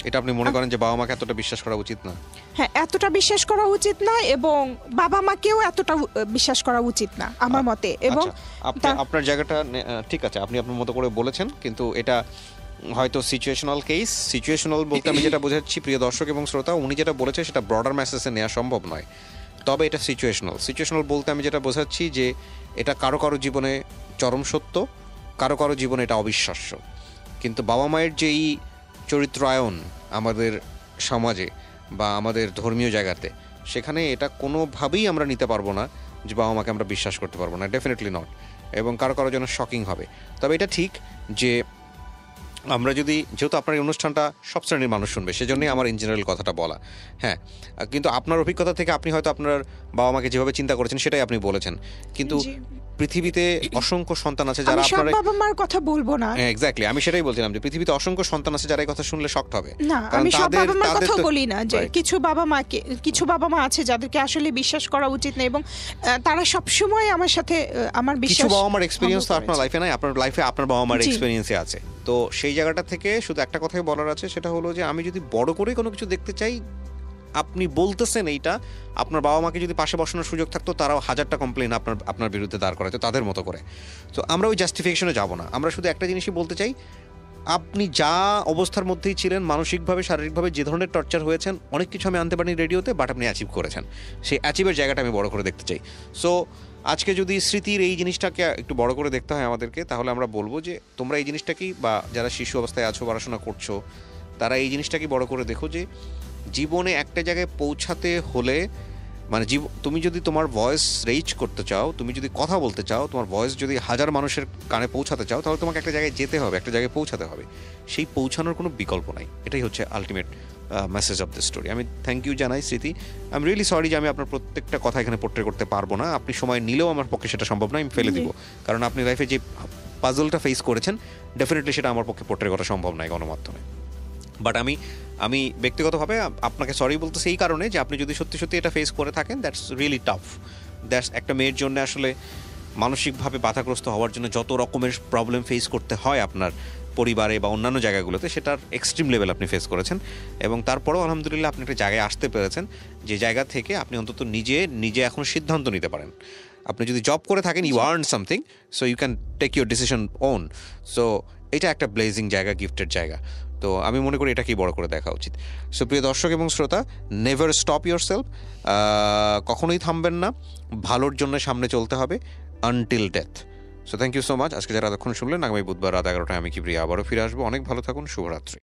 এটা আপনি মনে করেন যে বাবা মাকে এতটা বিশ্বাস করা উচিত না? হ্যাঁ, এতটা বিশ্বাস করা উচিত না, এবং বাবা মাকেও এতটা বিশ্বাস করা উচিত না আমার মতে। এবং আপনার জায়গাটা ঠিক আছে, আপনি আপনার মতো করে বলেছেন, কিন্তু এটা হয়তো সিচুয়েশনাল কেস। সিচুয়েশনাল বলতে আমি যেটা বোঝাচ্ছি, প্রিয় দর্শক এবং শ্রোতা, উনি যেটা বলেছে সেটা ব্রডার মেসেজে নেওয়া সম্ভব নয়, তবে এটা সিচুয়েশনাল বলতে আমি যেটা বোঝাচ্ছি যে এটা কারো কারো জীবনে চরম সত্য, কারো কারো জীবনে এটা অবিশ্বাস্য। কিন্তু বাবা মায়ের যেই চরিত্রায়ন আমাদের সমাজে বা আমাদের ধর্মীয় জায়গাতে, সেখানে এটা কোনোভাবেই আমরা নিতে পারবো না যে বাবা মাকে আমরা বিশ্বাস করতে পারবো না, ডেফিনেটলি নট। এবং কারো কারো যেন শকিং হবে। তবে এটা ঠিক যে আমরা যদি, যেহেতু আপনার এই অনুষ্ঠানটা সব শ্রেণীর মানুষ শুনবে, সেজন্যই আমার ইন জেনারেল কথাটা বলা। হ্যাঁ, কিন্তু আপনার অভিজ্ঞতা থেকে আপনি হয়তো আপনার বাবা মাকে যেভাবে চিন্তা করেছেন সেটাই আপনি বলেছেন, কিন্তু পৃথিবীতে অসংখ্য সন্তান আছে যারা আপনার বাবা মার কথা বলবো না। এক্স্যাক্টলি, আমি সেটাই বলছিলাম যে পৃথিবীতে অসংখ্য সন্তান আছে যারা এই কথা শুনলে শকড হবে। না, আমি সব বাবা মার কথা বলি না, যে কিছু বাবা মা আছে যাদেরকে আসলে বিশ্বাস করা উচিত না, এবং তারা সব সময় আমার সাথে আমার বিশ্বাস, কিছু বাবা মার এক্সপেরিয়েন্স তো আপনার লাইফে নাই, আপনার লাইফে আপনার বাবা মার এক্সপেরিয়েন্সে আছে। তো সেই জায়গাটা থেকে শুধু একটা কথাই বলার আছে, সেটা হলো যে আমি যদি বড় করে কোনো কিছু দেখতে চাই, আপনি বলতেছেন এইটা, আপনার বাবা মাকে যদি পাশে বসানোর সুযোগ থাকতো তারাও হাজারটা কমপ্লেন আপনার বিরুদ্ধে দাঁড় করাতো তাদের মতো করে। তো আমরা ওই জাস্টিফিকেশনে যাব না, আমরা শুধু একটা জিনিসই বলতে চাই, আপনি যা অবস্থার মধ্যেই ছিলেন, মানসিকভাবে শারীরিকভাবে যে ধরনের টর্চার হয়েছেন, অনেক কিছু আমি আনতে পারিনি রেডিওতে, বাট আপনি অ্যাচিভ করেছেন। সেই অ্যাচিভের জায়গাটা আমি বড় করে দেখতে চাই। সো আজকে যদি স্মৃতির এই জিনিসটাকে একটু বড় করে দেখতে হয় আমাদেরকে, তাহলে আমরা বলবো যে তোমরা এই জিনিসটাকেই, বা যারা শিশু অবস্থায় আছো, পড়াশোনা করছো, তারা এই জিনিসটাকে বড় করে দেখো যে জীবনে একটা জায়গায় পৌঁছাতে হলে, মানে তুমি যদি তোমার ভয়েস রেইজ করতে চাও, তুমি যদি কথা বলতে চাও, তোমার ভয়েস যদি হাজার মানুষের কানে পৌঁছাতে চাও, তাহলে তোমাকে একটা জায়গায় যেতে হবে, একটা জায়গায় পৌঁছাতে হবে। সেই পৌঁছানোর কোনো বিকল্প নাই। এটাই হচ্ছে ultimate message of the story. আমি থ্যাংক ইউ জানাই স্মৃতি। আই এম রিয়েলি সরি যে আমি আপনার প্রত্যেকটা কথা এখানে পোর্ট্রে করতে পারবো না। আপনি সময় নিলেও আমার পক্ষে সেটা সম্ভব না, আমি ফেলে দিব। কারণ আপনি লাইফে যে পাজলটা ফেস করেছেন, ডেফিনেটলি সেটা আমার পক্ষে পোর্ট্রে করা সম্ভব নয় গণমাধ্যমে। বাট আমি ব্যক্তিগতভাবে আপনাকে সরি বলতেছি এই কারণে যে আপনি যদি সত্যি সত্যি এটা ফেস করে থাকেন, দ্যাটস রিয়েলি টাফ। দ্যাটস একটা মেয়ের জন্য আসলে মানসিকভাবে বাধাগ্রস্ত হওয়ার জন্য যত রকমের প্রবলেম ফেস করতে হয় আপনার পরিবারে বা অন্যান্য জায়গাগুলোতে, সেটার এক্সট্রিম লেভেল আপনি ফেস করেছেন। এবং তারপরেও আলহামদুলিল্লাহ আপনি একটা জায়গায় আসতে পেরেছেন, যে জায়গা থেকে আপনি অন্তত নিজে এখন সিদ্ধান্ত নিতে পারেন। আপনি যদি জব করে থাকেন, you earn something, so you can take your decision own. সো এটা একটা ব্লেজিং জায়গা, গিফটেড জায়গা। তো আমি মনে করি এটাকেই বড় করে দেখা উচিত। সো প্রিয় দর্শক এবং শ্রোতা, নেভার স্টপ ইয়োর সেলফ, কখনোই থামবেন না, ভালোর জন্য সামনে চলতে হবে until death. So thank you so much. আজকে যারা এতক্ষণ শুনলেন, আগামী বুধবার রাত 11টায় আমি কিবরিয়া আবারও ফিরে আসবো। অনেক ভালো থাকুন, শুভরাত্রি।